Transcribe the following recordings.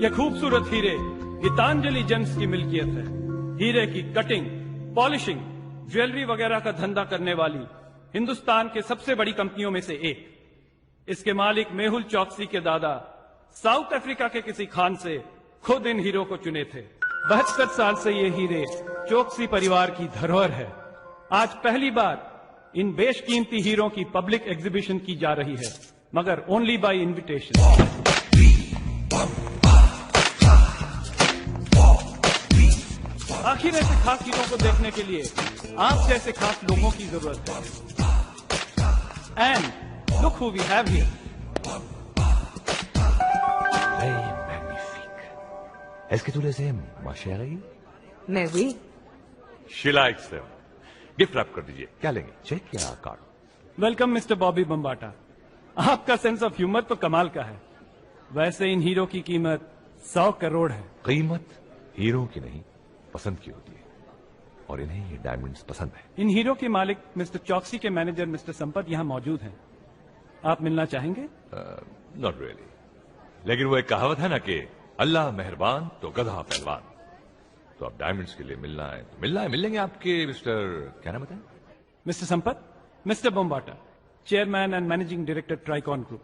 ये खूबसूरत हीरे गीतांजलि जेम्स की मिल्कियत है। हीरे की कटिंग, पॉलिशिंग, ज्वेलरी वगैरह का धंधा करने वाली हिंदुस्तान के सबसे बड़ी कंपनियों में से एक। इसके मालिक मेहुल चौकसी के दादा साउथ अफ्रीका के किसी खान से खुद इन हीरो को चुने थे। 72 साल से ये हीरे चौकसी परिवार की धरोहर है। आज पहली बार इन बेशकीमती हीरों की पब्लिक एग्जीबिशन की जा रही है, मगर ओनली बाय इनविटेशन। आखिर ऐसे खास हीरों को देखने के लिए आप जैसे खास लोगों की जरूरत है। And look who we have here. Est-ce que tu les aimes, ma chérie? मैं oui. She likes them. Gift wrap कर दीजिए। क्या लेंगे, चेक या card? Welcome mister Bobby Bambata. आपका सेंस ऑफ ह्यूमर तो कमाल का है। वैसे इन हीरो की कीमत 100 करोड़ है। कीमत हीरो की नहीं, पसंद की होती है, और इन्हें ये डायमंड्स पसंद है। इन हीरो के मालिक मिस्टर चौकसी के मैनेजर मिस्टर संपत यहाँ मौजूद हैं। आप मिलना चाहेंगे? नॉट रियली, लेकिन वो एक कहावत है ना कि अल्लाह मेहरबान तो गधा पहलवान। तो आप डायमंड्स के लिए मिलना है तो मिलना है, मिल लेंगे। आपके मिस्टर क्या नाम बताएं? Mister Sampat, mister Bambata, chairman and managing director Tricon group,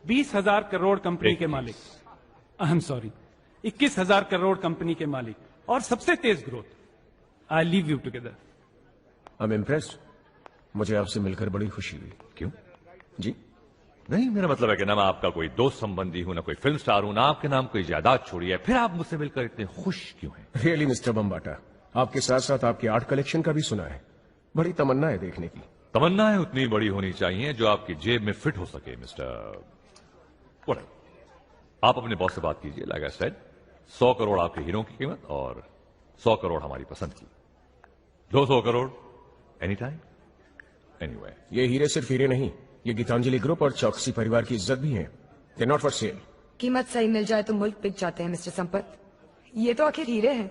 20,000 crore company के मालिक। I am sorry, 21,000 crore company के मालिक और सबसे तेज growth. I leave you together. I am impressed. मुझे आपसे मिलकर बड़ी खुशी हुई। क्यों? जी नहीं, मेरा मतलब है कि ना मैं आपका कोई दोस्त संबंधी हूं, ना कोई फिल्म स्टार हूं, ना आपके नाम कोई जायदाद छोड़ी है, फिर आप मुझसे मिलकर इतने खुश क्यों हैं? रियली मिस्टर बम्बाटा, आपके साथ साथ आपके आर्ट कलेक्शन का भी सुना है। बड़ी तमन्ना है देखने की। तमन्नाएं उतनी बड़ी होनी चाहिए जो आपकी जेब में फिट हो सके मिस्टर। आप अपने बॉस से बात कीजिए। लाइक आई सेड, 100 करोड़ आपके हीरो की कीमत और 100 करोड़ हमारी पसंद की। 200 करोड़ एनी टाइम एनीवे। ये हीरे सिर्फ हीरे नहीं, ये गीतांजलि ग्रुप और चौकसी परिवार की इज्जत भी है। They not for sale. कीमत सही मिल जाए तो मुल्क बिक जाते हैं मिस्टर संपत। ये तो आखिर हीरे हैं।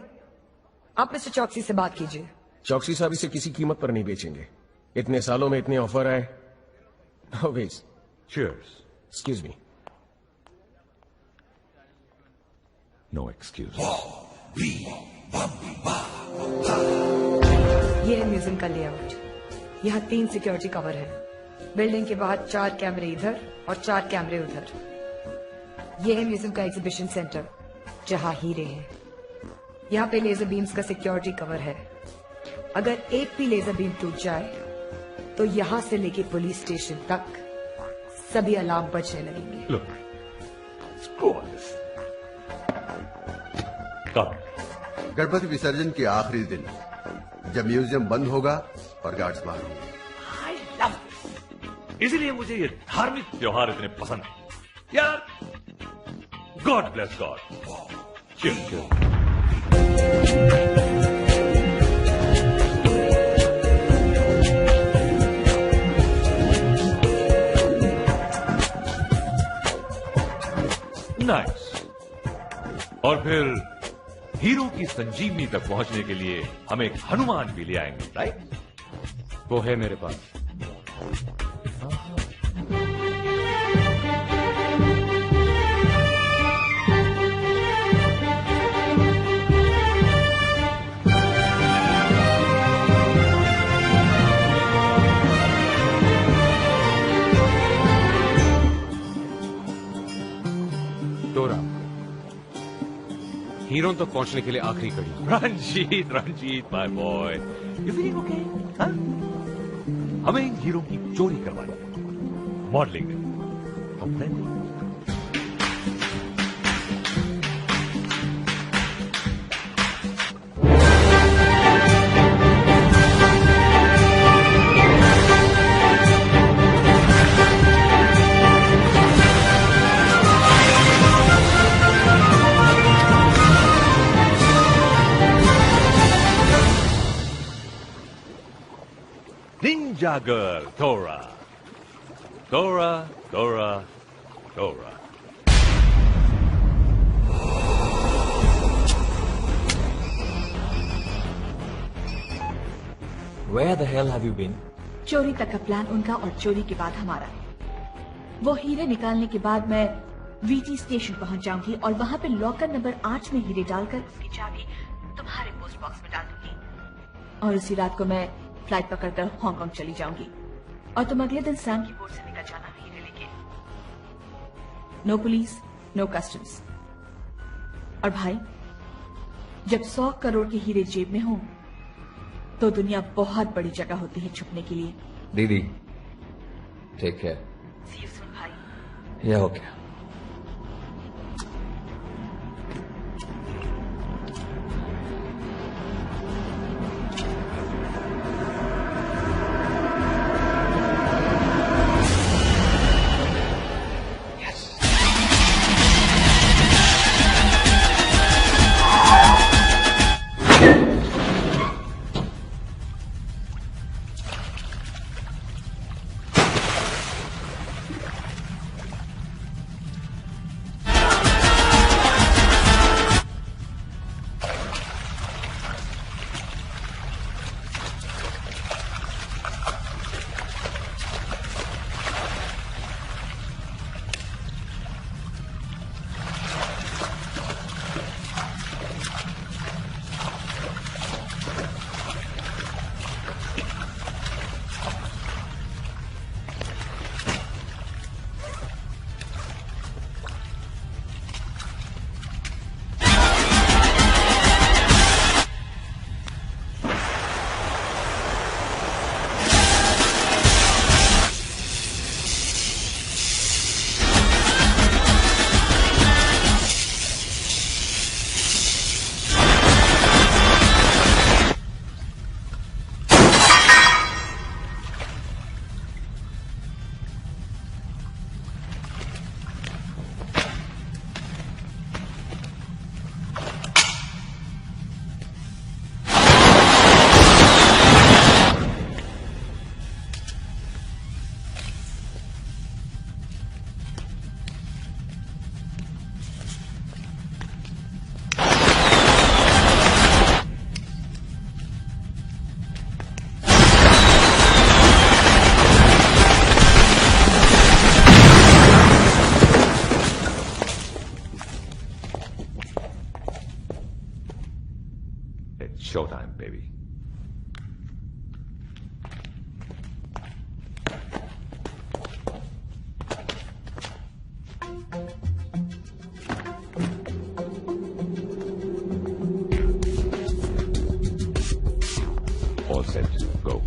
आप मिस्टर चौकसी से बात कीजिए। चौकसी साहब इसे किसी कीमत पर नहीं बेचेंगे। इतने सालों में इतने ऑफर आए। Cheers. Excuse me. No excuse. ये है म्यूजियम का लेआउट। यहाँ 3 सिक्योरिटी कवर है। बिल्डिंग के बाहर 4 कैमरे इधर और 4 कैमरे उधर। ये है म्यूजियम का एग्जीबिशन सेंटर, जहाँ हीरे हैं। यहाँ पे लेजर बीम्स का सिक्योरिटी कवर है। अगर एक भी लेजर बीम टूट जाए तो यहाँ से लेके पुलिस स्टेशन तक सभी अलार्म बजने लगेंगे। Look, screw all this. Come. Ganpati विसर्जन के आखिरी दिन जब म्यूजियम बंद होगा और गार्ड्स बाहर होंगे। I love this. इसीलिए मुझे ये धार्मिक त्योहार इतने पसंद है यार। God bless God. Cheers. Nice. और फिर हीरो की संजीवनी तक पहुंचने के लिए हम एक हनुमान भी ले आएंगे, राइट? वो है मेरे पास। हीरो तक पहुंचने के लिए आखिरी कड़ी। Ranjeet my boy, you feeling okay? हमें हीरो की चोरी करवानी है, मॉडलिंग में। Ninja girl, Dora. Dora, Dora, Dora. Where the hell have you been? चोरी तक का प्लान उनका और चोरी के बाद हमारा है। वो हीरे निकालने के बाद मैं वीटी स्टेशन पहुंच जाऊंगी और वहां पे लॉकर नंबर 8 में हीरे डालकर उसकी चाबी तुम्हारे पोस्ट बॉक्स में डाल दूंगी और उसी रात को मैं फ्लाइट पकड़कर हांगकांग चली जाऊंगी और तुम अगले दिन सैम की बोट से निकल जाना हीरे लेके। No police, no customs. और भाई, जब 100 करोड़ के हीरे जेब में हो तो दुनिया बहुत बड़ी जगह होती है छुपने के लिए। दीदी, take care. See you soon भाई। या okay. It's showtime, baby. All set. Go.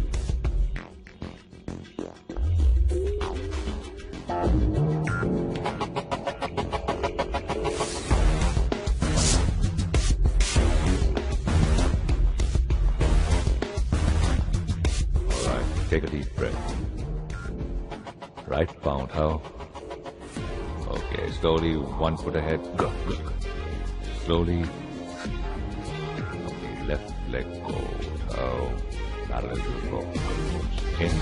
Take a deep breath. Right pound out. Okay, slowly, 1 foot ahead. Go, go, go. Slowly. Okay, left leg go. Oh, parallel to the floor. In.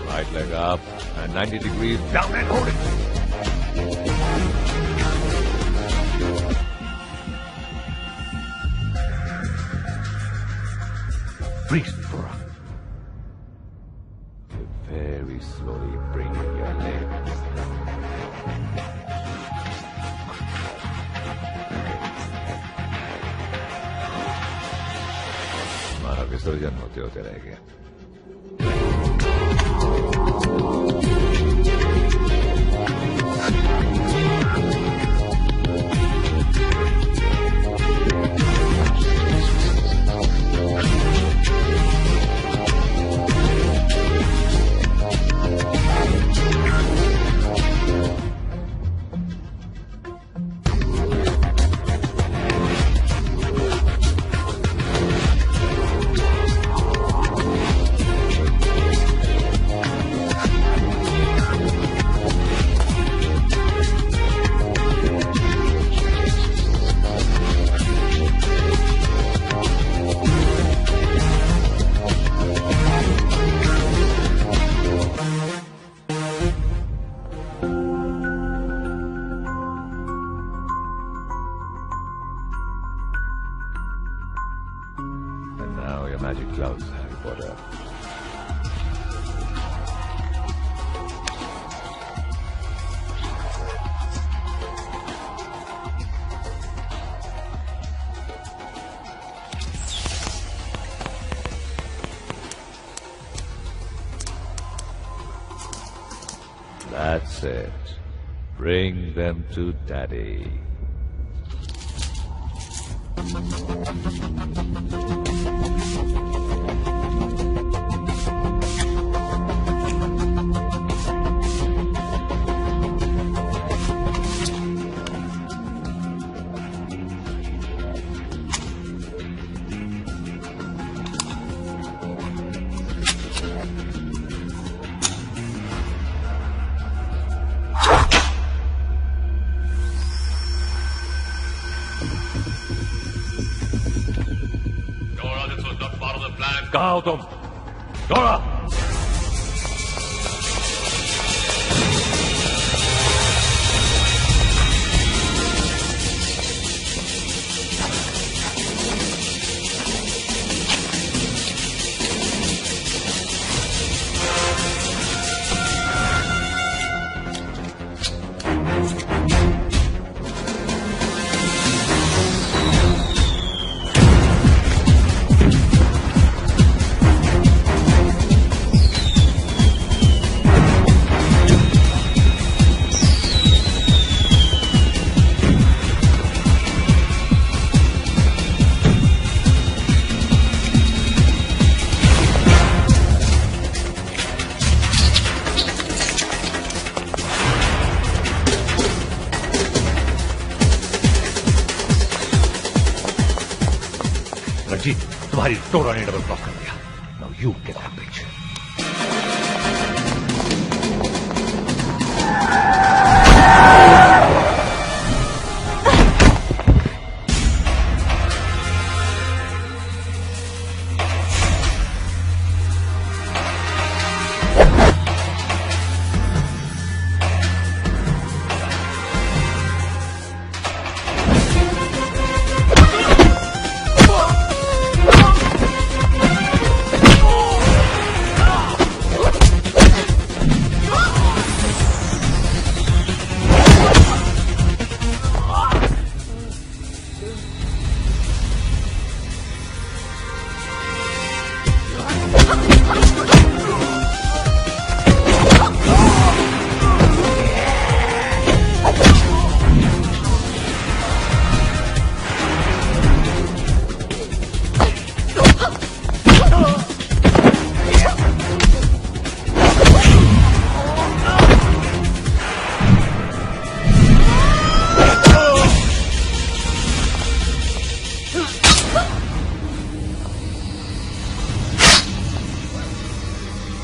Right leg up and 90 degrees down and hold it. Freeze before up. Very slowly bring your leg. हमारा विसर्जन होते होते रह गया. magic gloves, Harry Potter. That's it. Bring them to Daddy. कहाँ हो तुम? डोरा! रंजीत, तुम्हारी टोरा ने डबल क्रॉस कर दिया। Now you get that pitch.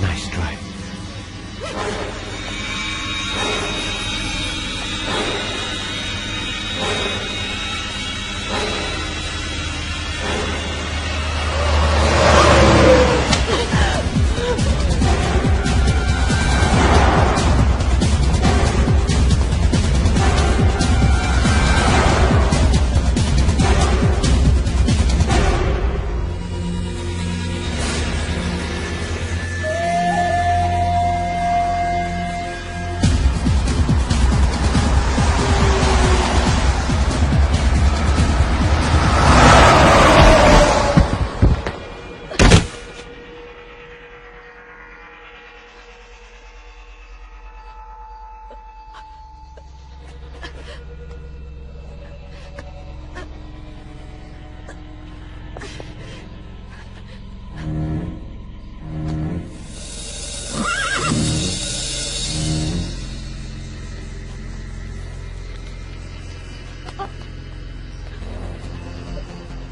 Nice try.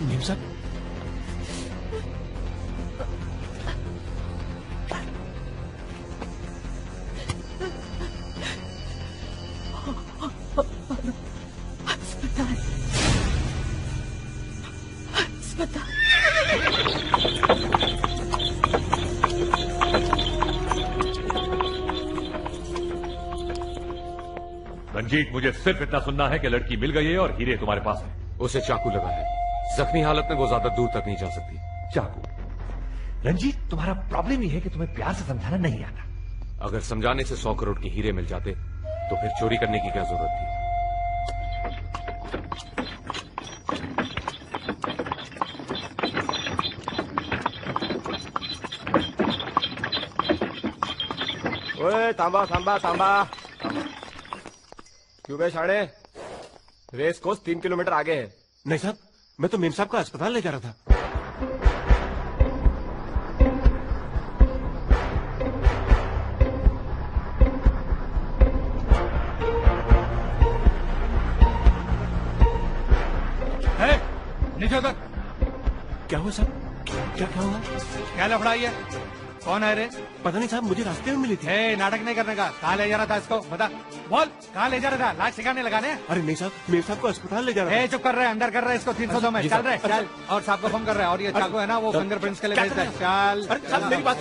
नीम साहब, रंजीत, मुझे सिर्फ इतना सुनना है कि लड़की मिल गई है और हीरे तुम्हारे पास है। उसे चाकू लगा है। जख्मी हालत में वो ज्यादा दूर तक नहीं जा सकती। चाकू? रंजीत, तुम्हारा प्रॉब्लम ये है कि तुम्हें प्यार से समझाना नहीं आता। अगर समझाने से 100 करोड़ के हीरे मिल जाते तो फिर चोरी करने की क्या जरूरत थी? ओए तांबा तांबा तांबा, क्यों गए साढ़े? रेस कोर्स 3 किलोमीटर आगे है। नहीं साहब, मैं तो मेम साहब का अस्पताल ले जा रहा था। नीचे उतर। क्या हुआ साहब? क्या क्या हुआ? क्या लफड़ाई है? कौन है रे? पता नहीं साहब, मुझे रास्ते में मिली थी। नाटक नहीं करने का। कहाँ ले जा रहा था इसको? बता, बोल, कहाँ ले जा रहा था? लाश सिखाने लगाने? अरे नहीं साहब, मेम साहब को अस्पताल ले जा रहा था। चुप कर रहे, अंदर कर रहे इसको 302 में। चल रहे, चल। और साहब को फोन कर रहे हैं। और ये चाकू है ना, वो फिंगरप्रिंट्स के लिए भेज दे। चल। अरे साहब, मेरी बात,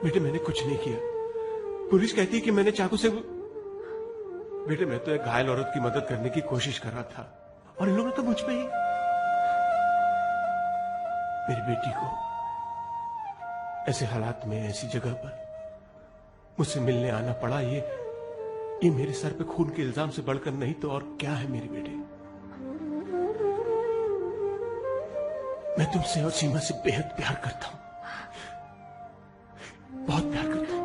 बेटे मैंने कुछ नहीं किया। पुलिस कहती है कि मैंने चाकू से। बेटे मैं तो एक घायल औरत की मदद करने की कोशिश कर रहा था और इन लोगों ने तो मुझ पे ही मेरी बेटी को ऐसे हालात में ऐसी जगह पर मुझसे मिलने आना पड़ा। ये मेरे सर पे खून के इल्जाम से बढ़कर नहीं तो और क्या है मेरे बेटे। मैं तुमसे और सीमा से बेहद प्यार करता हूं, बहुत प्यार करता हूं।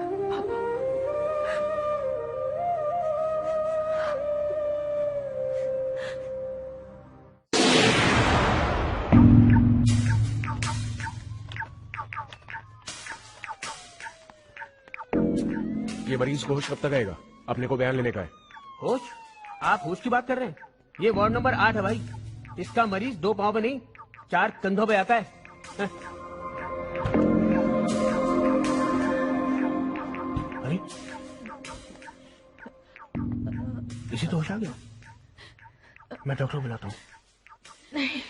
ये मरीज को होश कब तक आएगा? अपने को बयान लेने का है। होश? आप होश की बात कर रहे हैं? ये वार्ड नंबर 8 है भाई। इसका मरीज 2 पांव पे नहीं 4 कंधों पे आता है। अरे इसे तो होश आ गया। मैं डॉक्टर को बुलाता हूँ। नहीं,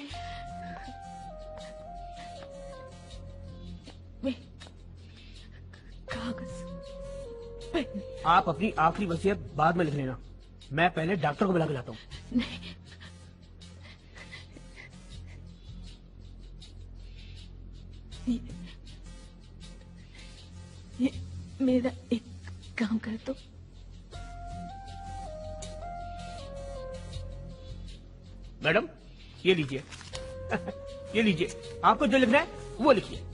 कागज आप अपनी आखिरी वसीयत बाद में लिख लेना। मैं पहले डॉक्टर को बुला के लाता हूँ। नहीं, ये मेरा एक काम कर दो। मैडम ये लीजिए। ये लीजिए, आपको जो लिखना है वो लिखिए।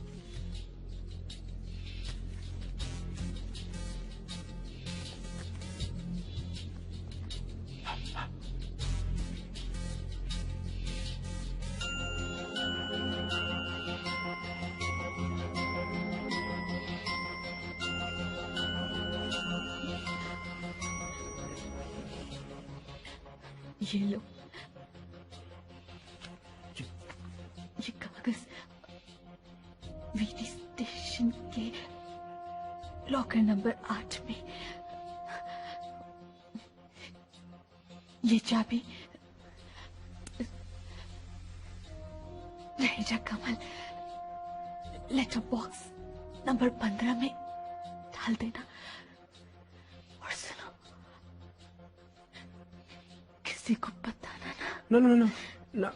ये लो, ये कागज वीटी स्टेशन के लॉकर नंबर 8 में। ये चाबी रहेजा कमल लेटर बॉक्स नंबर 15 में डाल देना। और सुनो, किसी को बताना ना। No no no no.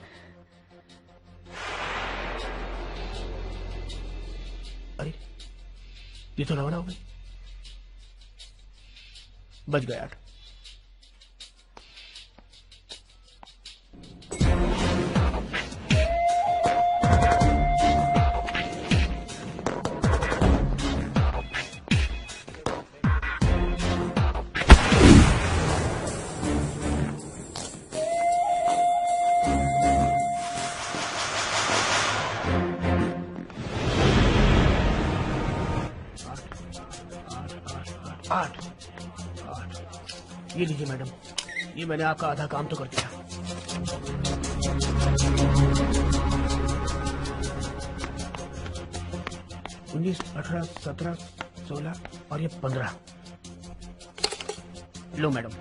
अरे ये तो रवाना हो गई। बच गया। 8 ये लीजिए मैडम, ये मैंने आपका आधा काम तो कर दिया। उन्नीस, 18, 17, 16 और ये 15। लो मैडम,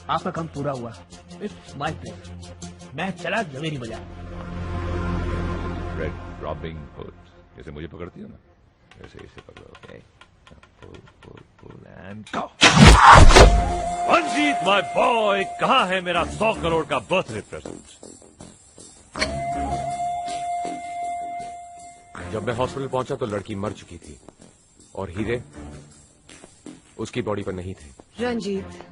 आपका काम पूरा हुआ। It's my pleasure. मैं चला जवेरी बाजार। रेड रॉबिंग हुड, जैसे मुझे पकड़ती हो ना, वैसे इसे पकड़ो। Okay, pull and go. Ranjeet my boy, कहां है मेरा 100 करोड़ का बर्थडे प्रेजेंट? जब मैं हॉस्पिटल पहुंचा तो लड़की मर चुकी थी और हीरे उसकी बॉडी पर नहीं थे। रंजीत,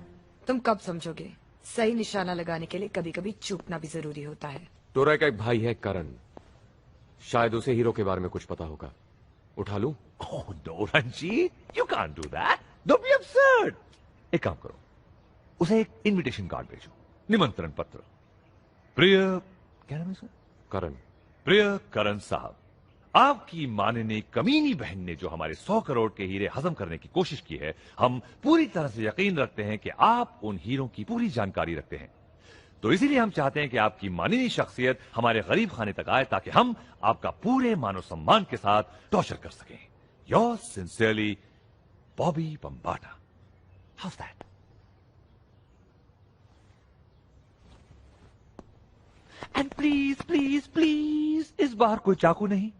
तुम कब समझोगे? सही निशाना लगाने के लिए कभी कभी चूकना भी जरूरी होता है। टोरा का एक भाई है करण, शायद उसे हीरो के बारे में कुछ पता होगा। उठा लूं? Oh no, Ranjit, you can't do that. Don't be absurd. एक काम करो, उसे एक इनविटेशन कार्ड भेजो, निमंत्रण पत्र। प्रिय, क्या नाम है उसका? करण। प्रिय करण साहब, आपकी माननीय कमीनी बहन ने जो हमारे 100 करोड़ के हीरे हजम करने की कोशिश की है, हम पूरी तरह से यकीन रखते हैं कि आप उन हीरों की पूरी जानकारी रखते हैं। तो इसीलिए हम चाहते हैं कि आपकी माननीय शख्सियत हमारे गरीब खाने तक आए ताकि हम आपका पूरे मानव सम्मान के साथ टॉर्चर कर सकें। Yours sincerely, Bobby Bambata. How's that? And please please please, इस बार कोई चाकू नहीं,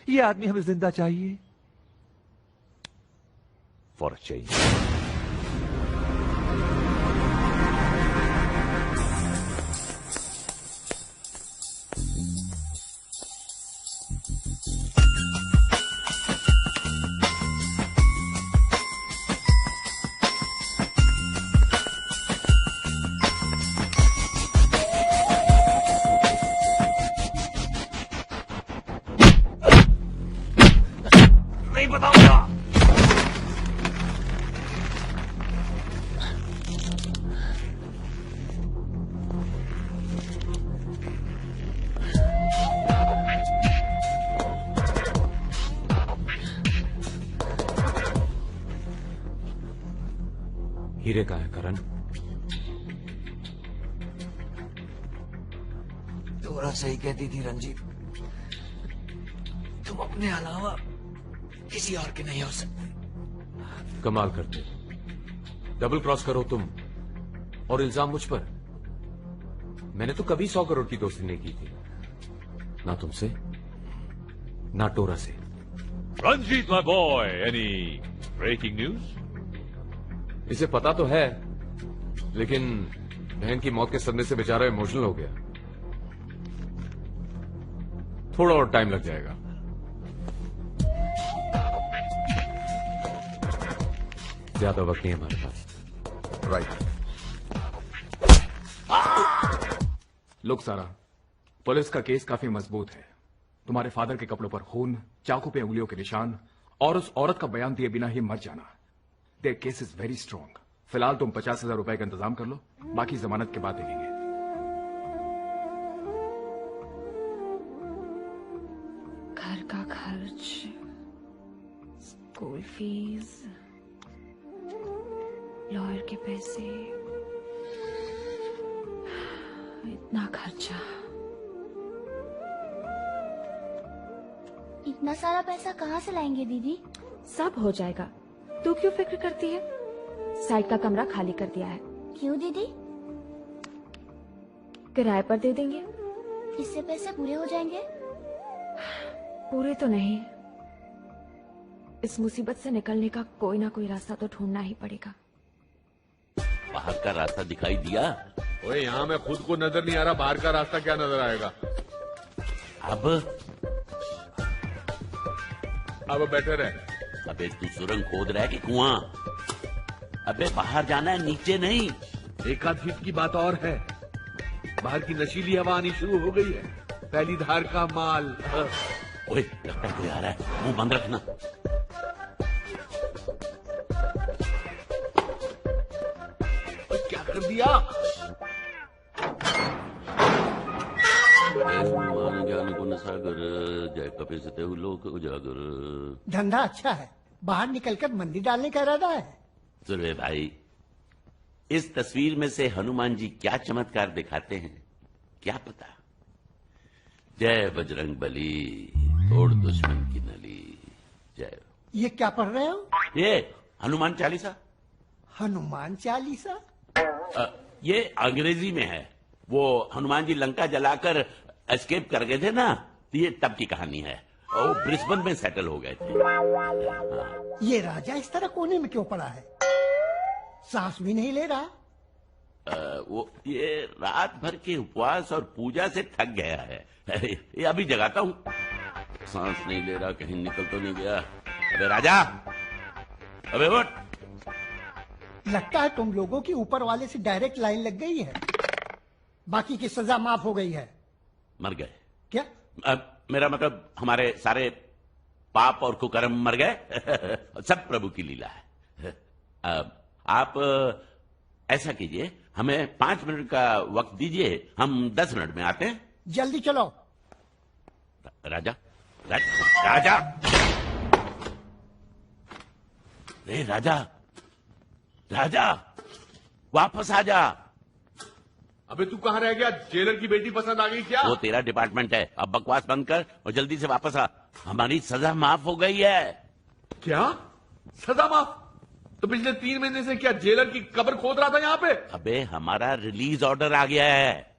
ये आदमी हमें जिंदा चाहिए। For a change. नहीं बताऊंगा। हीरे का है करण? तोरा सही कहती थी रंजीत, तुम अपने अलावा किसी और के नहीं हो सकते। कमाल करते, डबल क्रॉस करो तुम और इल्जाम मुझ पर। मैंने तो कभी 100 करोड़ की दोस्ती नहीं की थी, ना तुमसे ना टोरा से। Ranjeet my boy, any breaking news? इसे पता तो है, लेकिन बहन की मौत के सदमे से बेचारा इमोशनल हो गया। थोड़ा और टाइम लग जाएगा। ज्यादा वक्त नहीं हमारे पास। राइट। लोग सारा, पुलिस का केस काफी मजबूत है। तुम्हारे फादर के कपड़ों पर खून, चाकू पे उंगलियों के निशान और उस औरत का बयान दिए बिना ही मर जाना। There case is very strong. फिलहाल तुम 50,000 रुपए का इंतजाम कर लो, बाकी जमानत के बाद देखेंगे। घर का खर्च, स्कूल फीस, लॉयर के पैसे, इतना खर्चा। इतना सारा पैसा कहाँ से लाएंगे दीदी? सब हो जाएगा, तू क्यों फिक्र करती है? साइड का कमरा खाली कर दिया है। क्यों दीदी? किराए पर दे देंगे। इससे पैसे पूरे हो जाएंगे? पूरे तो नहीं, इस मुसीबत से निकलने का कोई ना कोई रास्ता तो ढूंढना ही पड़ेगा। बाहर का रास्ता दिखाई दिया? ओए, यहाँ मैं खुद को नजर नहीं आ रहा, बाहर का रास्ता क्या नजर आएगा? अब बैठे रहे। अबे तू सुरंग खोद रहा है कि कुआं? अबे बाहर जाना है, नीचे नहीं। एक आध फीट की बात और है, बाहर की नशीली हवा आनी शुरू हो गई है, पहली धार का माल। ओए, लगता है कोई आ रहा है, मुंह बंद रखना। क्या कर दिया? ज्ञान गुण सागर, जय कपिसते लोक उजागर। धंधा अच्छा है, बाहर निकलकर मंदी डालने का इरादा है। सुरवे भाई, इस तस्वीर में से हनुमान जी क्या चमत्कार दिखाते हैं क्या पता। जय बजरंग बली, तोड़ दुश्मन की नली। जय। ये क्या पढ़ रहे हो? ये हनुमान चालीसा। हनुमान चालीसा? ये अंग्रेजी में है। वो हनुमान जी लंका जलाकर एस्केप कर गए थे ना, ये तब की कहानी है। वो ब्रिस्बेन में सेटल हो गए थे। ये राजा इस तरह कोने में क्यों पड़ा है? सांस भी नहीं ले रहा। वो ये रात भर के उपवास और पूजा से थक गया है। ये अभी जगाता हूँ। सांस नहीं ले रहा, कहीं निकल तो नहीं गया। अबे राजा, अबे उठ। लगता है तुम लोगों की ऊपर वाले से डायरेक्ट लाइन लग गई है। बाकी की सजा माफ हो गई है। मर गए क्या? मेरा मतलब हमारे सारे पाप और कुकर्म मर गए। सब प्रभु की लीला है। आप ऐसा कीजिए, हमें 5 मिनट का वक्त दीजिए, हम 10 मिनट में आते हैं। जल्दी चलो। राजा, राजा, रे राजा, राजा, वापस आ जा। अबे तू कहाँ रह गया? जेलर की बेटी पसंद आ गई क्या? वो तेरा डिपार्टमेंट है, अब बकवास बंद कर और जल्दी से वापस आ। हमारी सजा माफ हो गई है। क्या सजा माफ? तो पिछले 3 महीने से क्या जेलर की कब्र खोद रहा था यहाँ पे? अबे हमारा रिलीज ऑर्डर आ गया है।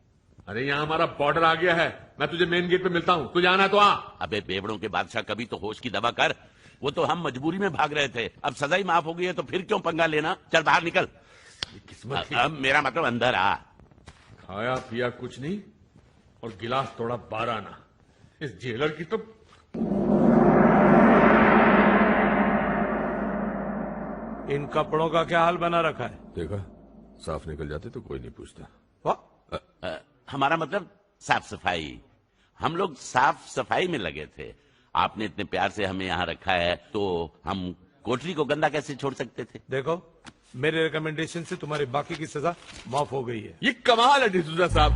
अरे यहाँ हमारा बॉर्डर आ गया है। मैं तुझे मेन गेट पे मिलता हूँ, तुझे आना है तो आ। अबे बेवड़ों के बादशाह, कभी तो होश की दवा कर। वो तो हम मजबूरी में भाग रहे थे, अब सजा ही माफ हो गई है तो फिर क्यों पंगा लेना? चल बाहर निकल। अब मेरा मतलब अंदर आ। खाया पिया कुछ नहीं और गिलास तोड़ा 12 आना। इस जेलर की तो इन कपड़ों का क्या हाल बना रखा है? देखा, साफ निकल जाते तो कोई नहीं पूछता। हमारा मतलब साफ सफाई। हम लोग साफ सफाई में लगे थे। आपने इतने प्यार से हमें यहाँ रखा है तो हम कोठरी को गंदा कैसे छोड़ सकते थे? देखो, मेरे रिकमेंडेशन से तुम्हारी बाकी की सजा माफ हो गई है। ये कमाल है डिसूजा साहब।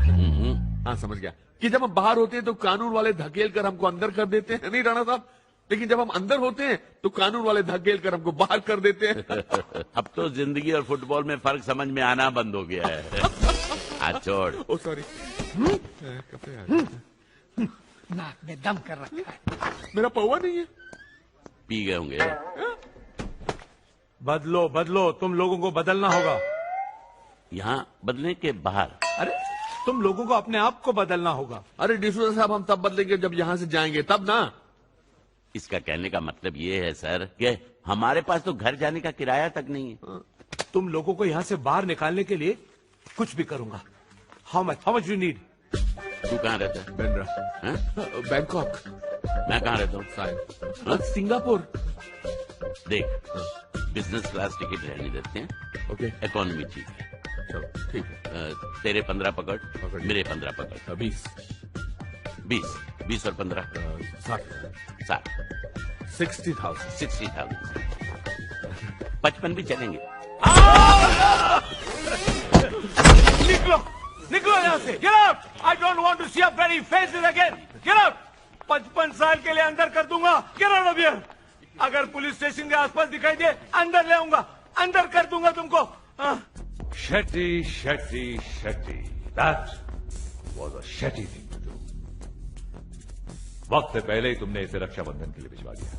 हाँ समझ गया कि जब हम बाहर होते हैं तो कानून वाले धकेल कर हमको अंदर कर देते हैं, नहीं राणा साहब? लेकिन जब हम अंदर होते हैं तो कानून वाले धकेल कर हमको बाहर कर देते हैं। अब तो जिंदगी और फुटबॉल में फर्क समझ में आना बंद हो गया है। आज छोड़। ओ सॉरी। नाक में दम कर रखा है। मेरा पौवा नहीं है। पी गए होंगे। बदलो बदलो, तुम लोगों को बदलना होगा। यहाँ बदलने के बाहर? अरे तुम लोगों को अपने आप को बदलना होगा। अरे डिसूजा साहब, हम तब बदलेंगे जब यहाँ से जाएंगे, तब ना। इसका कहने का मतलब ये है सर कि हमारे पास तो घर जाने का किराया तक नहीं है। तुम लोगों को यहाँ से बाहर निकालने के लिए कुछ भी करूंगा। How much you need? तू कहाँ रहता है? बेंड्रा। बैंकॉक। मैं कहाँ रहता हूँ? सिंगापुर। देख, बिजनेस क्लास टिकट रहने देते हैं। ओके। इकोनॉमी ठीक है। चलो ठीक है। तेरे 15 पकड़, मेरे 15 पकड़। 20 और 15 60 60,000 55 भी चलेंगे। निकलो यहाँ से। Get out! I don't want to see your bloody faces again. Get out! 55 साल के लिए अंदर कर दूंगा। Get out of here! अगर पुलिस स्टेशन के आसपास दिखाई दे, अंदर ले आऊंगा, अंदर कर दूंगा तुमको। Shetty, Shetty, Shetty. That was a Shetty thing to do. वक्त से पहले ही तुमने इसे रक्षाबंधन के लिए भिजवा दिया।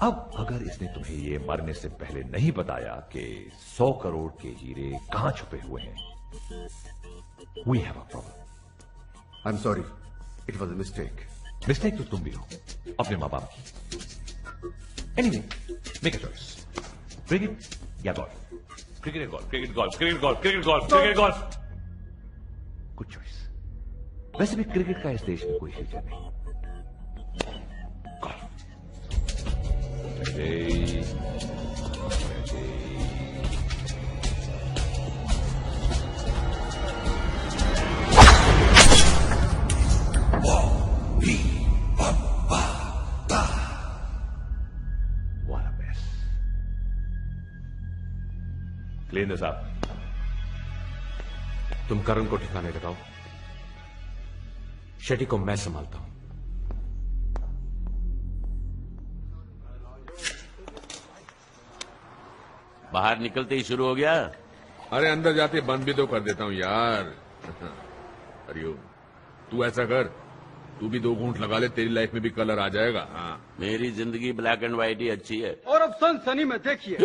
अब अगर इसने तुम्हें ये मरने से पहले नहीं बताया कि 100 करोड़ के हीरे कहां छुपे हुए हैं, we have a problem. I'm sorry. It was a mistake. Mistake तो तुम भी हो, अपने माँ बाप की। Anyway, make a choice. Cricket या गोल्फ? क्रिकेट या golf? Cricket golf, cricket golf, cricket golf, cricket golf. Good choice. वैसे भी क्रिकेट का इस देश में कोई फ्यूचर नहीं। गोल्फ। Clean this up. तुम करण को ठिकाने लगाओ, शेट्टी को मैं संभालता हूं। बाहर निकलते ही शुरू हो गया। अरे अंदर जाते बंद भी तो कर देता हूं यार। हरिओम, तू ऐसा कर, तू भी 2 घूंट लगा ले, तेरी लाइफ में भी कलर आ जाएगा। हाँ, मेरी जिंदगी ब्लैक एंड व्हाइट ही अच्छी है। और अब सनसनी में देखिए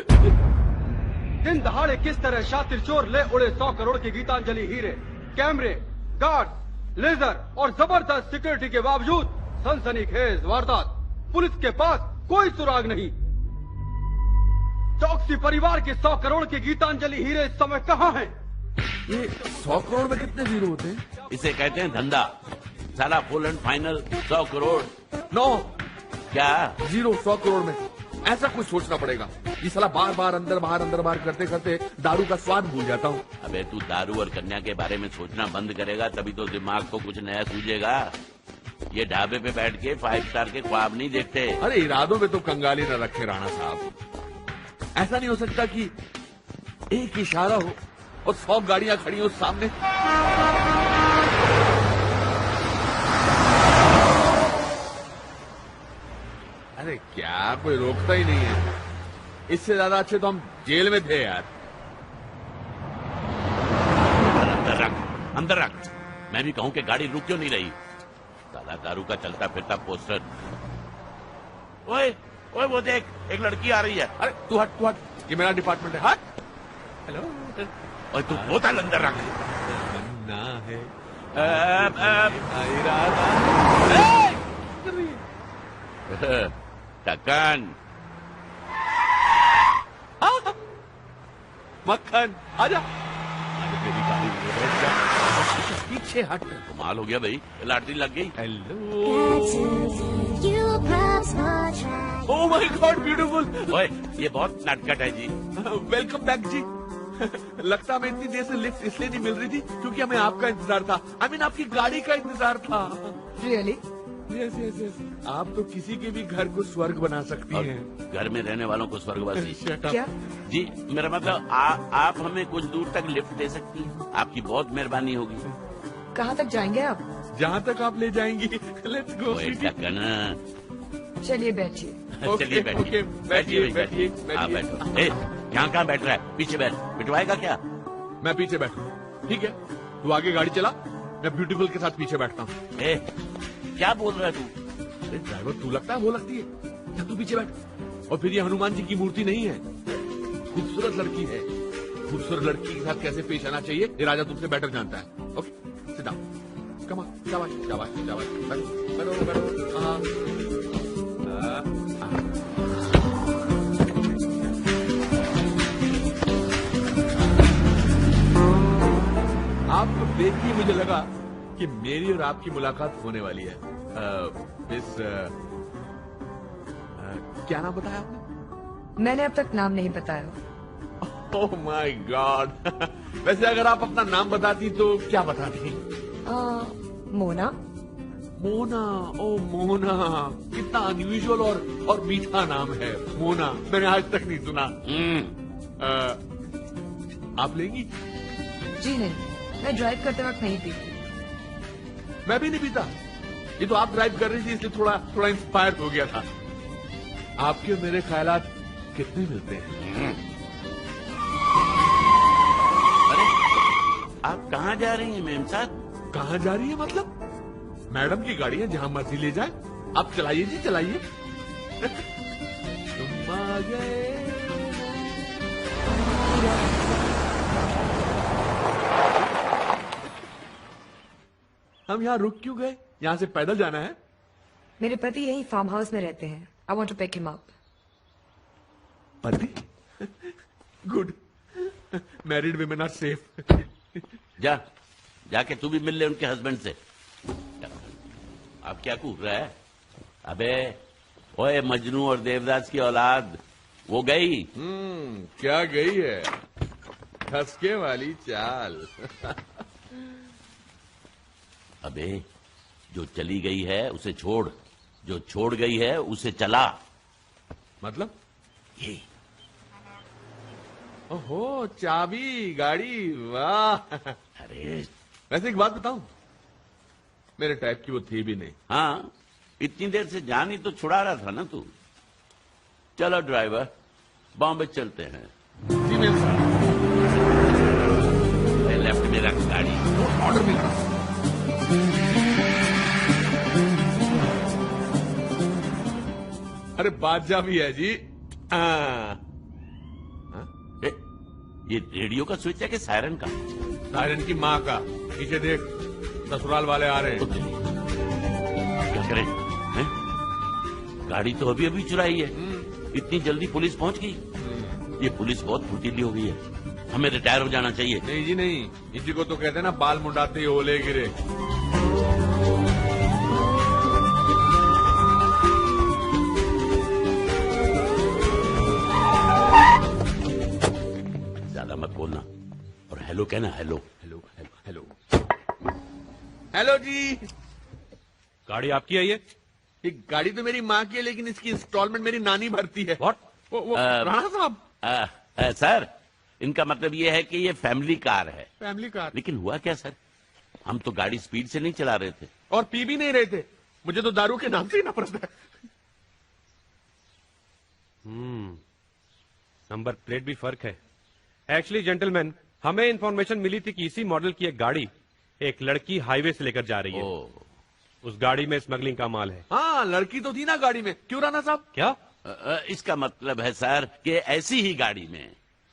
दिन दहाड़े किस तरह शातिर चोर ले उड़े 100 करोड़ के गीतांजलि हीरे। कैमरे, गार्ड, लेजर और जबरदस्त सिक्योरिटी के बावजूद सनसनीखेज वारदात। पुलिस के पास कोई सुराग नहीं। चौकसी परिवार के 100 करोड़ के गीतांजलि हीरे इस समय कहाँ हैं? ये 100 करोड़ में कितने जीरो होते हैं? इसे कहते हैं धंधा। साला full and final 100 crore. No क्या जीरो 100 करोड़ में? ऐसा कुछ सोचना पड़ेगा। ये साला बार बार अंदर बाहर करते करते दारू का स्वाद भूल जाता हूँ। अबे तू दारू और कन्या के बारे में सोचना बंद करेगा तभी तो दिमाग को कुछ नया सूझेगा। ये ढाबे पे बैठ के 5 स्टार के ख्वाब नहीं देखते। अरे इरादों में तो कंगाली न रखे राणा साहब। ऐसा नहीं हो सकता कि एक इशारा हो और 100 गाड़ियां खड़ी हो सामने। अरे क्या, कोई रोकता ही नहीं है। इससे ज्यादा अच्छे तो हम जेल में थे यार। अंदर रख। मैं भी कहूं कि गाड़ी रुक क्यों नहीं रही। साला दारू का चलता फिरता पोस्टर। ओए ओए वो देख, एक लड़की आ रही है। अरे तू हट, ये मेरा डिपार्टमेंट है। हट। हेलो। और तू बोतल अंदर रख। ना है ढक्कन। मक्खन आजा। मेरी गाड़ी में बैठ जा। पीछे हट। कमाल हो गया भाई, लॉटरी लग गई। Hello. Oh my God, beautiful. ओए ये बहुत नटखट है जी। वेलकम बैक जी। लगता हमें इतनी देर से लिफ्ट इसलिए नहीं मिल रही थी क्योंकि हमें आपका इंतजार था। I mean, आपकी गाड़ी का इंतजार था। रियली? Yes yes yes. आप तो किसी के भी घर को स्वर्ग बना सकती हैं। घर में रहने वालों को स्वर्गवासी। क्या? जी मेरा मतलब आप हमें कुछ दूर तक लिफ्ट दे सकती हैं। आपकी बहुत मेहरबानी होगी। कहाँ तक जाएंगे आप? जहाँ तक आप ले जाएंगी। Let's go. चलिए बैठिए। चलिए बैठिए। बैठिए। हाँ बैठो। यहाँ कहाँ बैठ रहा है? पीछे बैठ। पिटवाएगा क्या? मैं पीछे बैठू। ठीक है, तू आगे गाड़ी चला, मैं ब्यूटीफुल के साथ पीछे बैठता हूँ। क्या बोल रहा है तू? अरे ड्राइवर तू लगता है वो लगती है। जब तू पीछे बैठ। और फिर ये हनुमान जी की मूर्ति नहीं है, खूबसूरत लड़की है। खूबसूरत लड़की के साथ कैसे पेश आना चाहिए ये राजा तुमसे बेटर जानता है। Okay sit down. Come on. शाबाश शाबाश शाबाश। बैठो बैठो। हाँ आप तो देखिए, मुझे लगा कि मेरी और आपकी मुलाकात होने वाली है। मिस क्या नाम बताया आपने? मैंने अब तक नाम नहीं बताया। Oh my God. वैसे अगर आप अपना नाम बताती तो क्या बताती? मोना। मोना। ओ मोना, कितना अनयूजुअल और मीठा नाम है मोना। मैंने आज तक नहीं सुना। आप लेंगी? जी नहीं, मैं ड्राइव करते वक्त नहीं पीती। मैं भी नहीं पीता। ये तो आप ड्राइव कर रही थी इसलिए थोड़ा इंस्पायर हो गया था। आपके मेरे ख्यालात कितने मिलते हैं? अरे आप कहाँ जा रही हैं मेम साहब? कहाँ जा रही है मतलब? मैडम की गाड़ी है, जहां मर्जी ले जाए। आप चलाइए जी, चलाइए। तुम आ गए। हम यहाँ रुक क्यों गए? यहाँ से पैदल जाना है। मेरे पति यही फार्म हाउस में रहते हैं। I want to pick him up. पति? Good. Married women are safe. जाके तू भी मिल ले उनके हस्बैंड से। अब क्या कूद रहा है? अबे ओए मजनू और देवदास की औलाद वो गई। क्या गई है? खसके वाली चाल। अबे जो चली गई है उसे छोड़, जो छोड़ गई है उसे चला। मतलब? ये ओहो, चाबी गाड़ी, वाह। अरे वैसे एक बात बताऊं, मेरे टाइप की वो थी भी नहीं। हाँ, इतनी देर से जान ही तो छुड़ा रहा था ना तू। चलो ड्राइवर, बॉम्बे चलते हैं। जी मेम साहब। लेफ्ट में रख गाड़ी। ऑर्डर मिल रहा। अरे बादशाह भी है जी। ये रेडियो का स्विच है कि सायरन का? सायरन की माँ का। पीछे देख, ससुराल वाले आ रहे हैं। क्या करें हैं? गाड़ी तो अभी अभी चुराई है, इतनी जल्दी पुलिस पहुंच गई। ये पुलिस बहुत फुर्तीली हो गई है, हमें रिटायर हो जाना चाहिए। नहीं जी नहीं, इसी को तो कहते हैं ना बाल मुंडाते ही ओले गिरे। ज्यादा मत बोलना और हेलो कहना। Hello hello hello hello hello जी। गाड़ी आपकी है ये? गाड़ी तो मेरी माँ की है, लेकिन इसकी इंस्टॉलमेंट मेरी नानी भरती है। व्हाट? राणा साहब। सर, इनका मतलब ये है कि ये फैमिली कार है। Family car? लेकिन हुआ क्या सर, हम तो गाड़ी स्पीड से नहीं चला रहे थे और पी भी नहीं रहे थे। मुझे तो दारू के नाम से ही नफरत है। नंबर प्लेट भी फर्क है। एक्चुअली जेंटलमैन, हमें इंफॉर्मेशन मिली थी कि इसी मॉडल की एक गाड़ी एक लड़की हाईवे से लेकर जा रही है। उस गाड़ी में स्मगलिंग का माल है। हाँ, लड़की तो थी ना गाड़ी में। क्यों राणा साहब? क्या? इसका मतलब है सर कि ऐसी ही गाड़ी में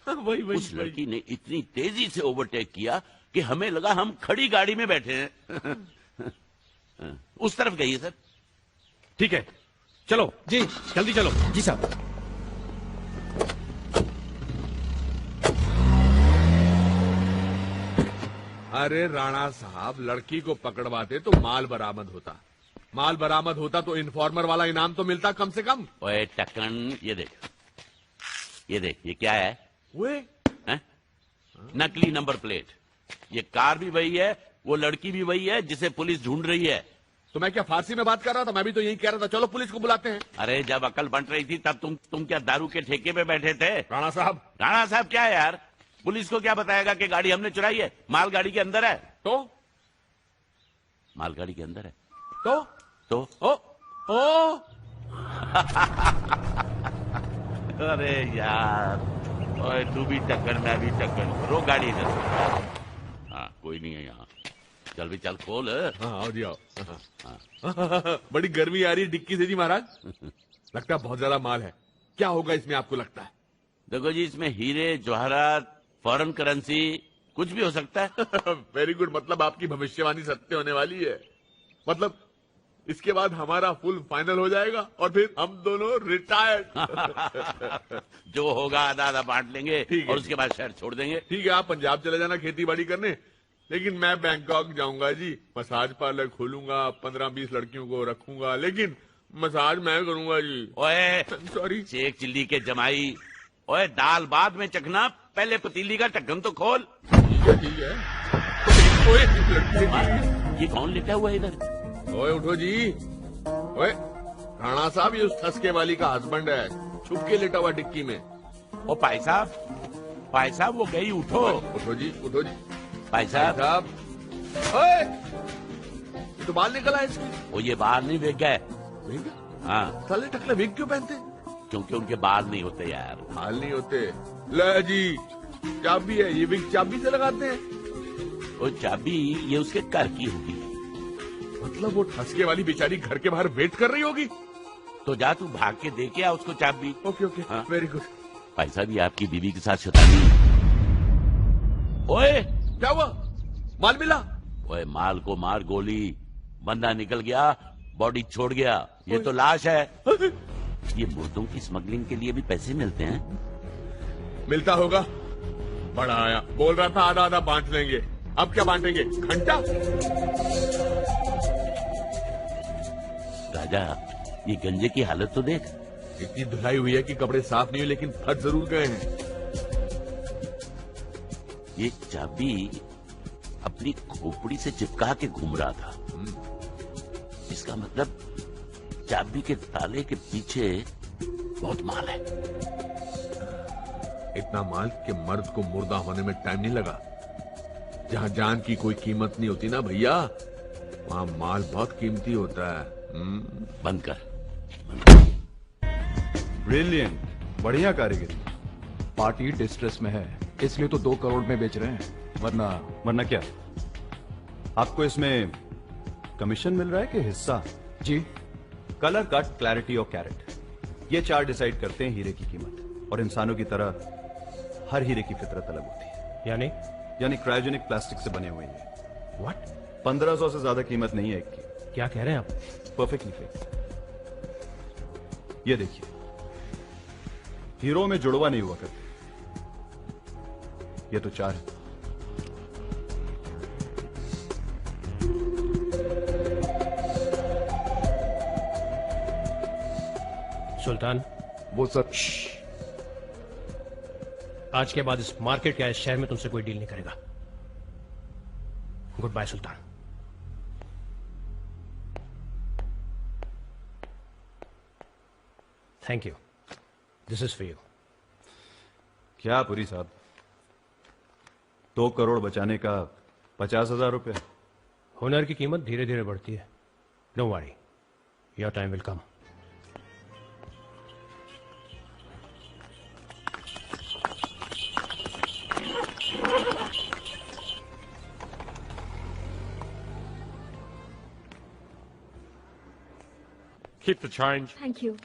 वही उस लड़की ने इतनी तेजी से ओवरटेक किया कि हमें लगा हम खड़ी गाड़ी में बैठे हैं। उस तरफ गई है सर। ठीक है, चलो जी, जल्दी चलो। जी साहब। अरे राणा साहब, लड़की को पकड़वाते तो माल बरामद होता। माल बरामद होता तो इन्फॉर्मर वाला इनाम तो मिलता कम से कम। ओए टक्कन, ये देख, ये क्या है? हैं? नकली नंबर प्लेट। ये कार भी वही है, वो लड़की भी वही है जिसे पुलिस ढूंढ रही है। तो मैं क्या फारसी में बात कर रहा था? मैं भी तो यही कह रहा था, चलो पुलिस को बुलाते हैं। अरे जब अकल बंट रही थी तब तुम क्या दारू के ठेके पे बैठे थे? राणा साहब क्या है यार, पुलिस को क्या बताएगा कि गाड़ी हमने चुराई है? माल गाड़ी के अंदर है। तो माल गाड़ी के अंदर है तो ओ अरे यार, ओए तू भी टक्कर, मैं भी टक्कर। रो गाड़ी इधर। हाँ, कोई नहीं है यहाँ। चल भी चल, खोल। हाँ आओ जी आओ। बड़ी गर्मी आ रही है डिक्की से जी महाराज। लगता है बहुत ज्यादा माल है। क्या होगा इसमें आपको लगता है? देखो जी, इसमें हीरे जवाहरात, फॉरेन करेंसी, कुछ भी हो सकता है। वेरी गुड, मतलब आपकी भविष्यवाणी सत्य होने वाली है। मतलब इसके बाद हमारा फुल फाइनल हो जाएगा और फिर हम दोनों रिटायर्ड। जो होगा आधा आधा बांट लेंगे और उसके बाद शहर छोड़ देंगे। ठीक है, आप पंजाब चले जाना खेती बाड़ी करने, लेकिन मैं बैंकॉक जाऊंगा जी। मसाज पार्लर खोलूंगा, 15-20 लड़कियों को रखूंगा, लेकिन मसाज मैं करूंगा जी। ओए सॉरी, शेख चिल्ली के जमाई। ओए दाल बाद में चखना, पहले पतीली का ढक्कन तो खोल। ठीक है। ये कौन लेटा हुआ है इधर? ओए उठो जी। ओए राणा साहब, ये उस ठसके वाली का हस्बैंड है, छुप के लेटा हुआ डिक्की में। ओ भाई साहब वो गई। उठो उठो जी, उठो जी। भाई साहब। ओए, ये तो बाल निकला है इसके। वो ये बाल नहीं बिक गए। हाँ, साले टकले विग क्यों पहनते? क्योंकि उनके बाल नहीं होते यार। बाल नहीं होते? ले जी, चाबी है, ये विग चाबी से लगाते हैं। वो चाबी ये उसके घर की होगी। मतलब वो ठसके वाली बेचारी घर के बाहर वेट कर रही होगी। तो जा तू भाग के दे के आ उसको चाबी। Okay okay, very good. भाई साहब, ये आपकी बीवी के साथ शैतानी। ओए क्या हुआ? माल मिला? ओए माल को मार गोली, बंदा निकल गया, बॉडी छोड़ गया, ये तो लाश है। ये मुर्दों की स्मगलिंग के लिए भी पैसे मिलते हैं? मिलता होगा। बड़ा आया, बोल रहा था आधा आधा बांट लेंगे। अब क्या बांटेंगे? घंटा? राजा, ये गंजे की हालत तो देख। इतनी धुलाई हुई है कि कपड़े साफ नहीं हुए, लेकिन फट जरूर गए हैं। ये चाबी अपनी खोपड़ी से चिपका के घूम रहा था। इसका मतलब चाबी के ताले के पीछे बहुत माल है। इतना माल कि मर्द को मुर्दा होने में टाइम नहीं लगा। जहां जान की कोई कीमत नहीं होती ना भैया, वहां माल बहुत कीमती होता है। बंद कर। ब्रिलियंट, बढ़िया कारीगरी। पार्टी डिस्ट्रेस में है, इसलिए तो 2 करोड़ में बेच रहे हैं। वरना क्या? आपको इसमें कमीशन मिल रहा है कि हिस्सा? जी। कलर, कट, क्लैरिटी और कैरेट, ये 4 डिसाइड करते हैं हीरे की कीमत। और इंसानों की तरह हर हीरे की फितरत अलग होती है। यानी क्रायोजेनिक प्लास्टिक से बने हुए हैं। व्हाट? 1500 से ज्यादा कीमत नहीं है एक की। क्या कह रहे हैं आप? Perfectly fix. ये देखिए, हीरो में जुड़वा नहीं हुआ करते, ये तो 4 है। सुल्तान, वो सर, आज के बाद इस मार्केट या इस शहर में तुमसे कोई डील नहीं करेगा। Good bye Sultan. Thank you, this is for you. क्या पुरी साहब, 2 करोड़ बचाने का 50,000 रुपए। हुनर की कीमत धीरे धीरे बढ़ती है। Don't worry, your time will come. Keep the change. Thank you.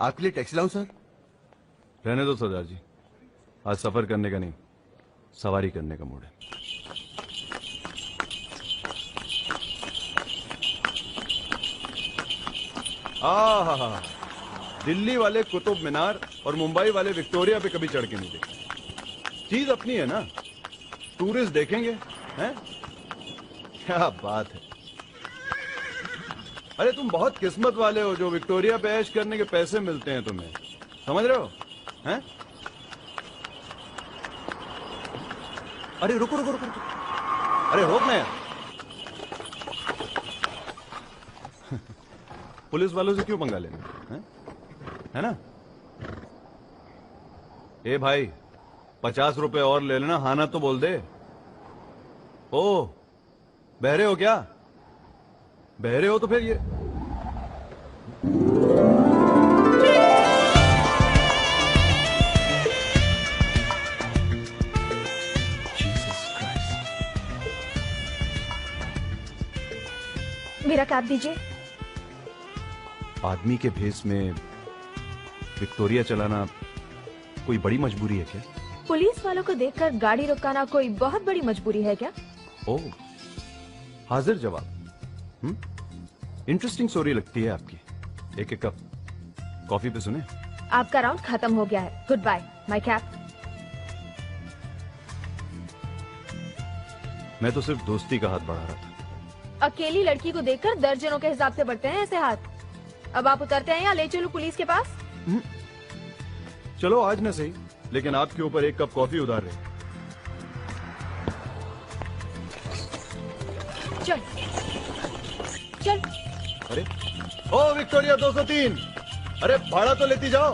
आपके लिए टैक्सी लाऊं सर? रहने दो सरदार जी, आज सफर करने का नहीं, सवारी करने का मूड है। आहा, दिल्ली वाले कुतुब मीनार और मुंबई वाले विक्टोरिया पे कभी चढ़ के नहीं देखे। चीज अपनी है ना, टूरिस्ट देखेंगे हैं? क्या बात है। अरे तुम बहुत किस्मत वाले हो जो विक्टोरिया पे ऐश करने के पैसे मिलते हैं तुम्हें, समझ रहे हो हैं? अरे रुको रुको रुको, रुको। अरे रोक ना यार। पुलिस वालों से क्यों पंगा लेना है ना? ए भाई, 50 रुपए और ले लेना, हाँ ना तो बोल दे। ओ, बहरे हो क्या? बहरे हो तो फिर ये मेरा कैब दीजिए। आदमी के भेस में विक्टोरिया चलाना कोई बड़ी मजबूरी है क्या? पुलिस वालों को देखकर गाड़ी रुकाना कोई बहुत बड़ी मजबूरी है क्या? ओह, हाजिर जवाब। इंटरेस्टिंग स्टोरी लगती है आपकी। एक कप कॉफी पे सुने? आपका राउंड खत्म हो गया है। Good bye, my cab. मैं तो सिर्फ दोस्ती का हाथ बढ़ा रहा था। अकेली लड़की को देखकर दर्जनों के हिसाब से बढ़ते हैं ऐसे हाथ। अब आप उतरते हैं या ले चलूं पुलिस के पास? चलो आज न सही, लेकिन आपके ऊपर 1 कप कॉफी उधार रहे। चल चल। अरे ओ विक्टोरिया 203, अरे भाड़ा तो लेती जाओ।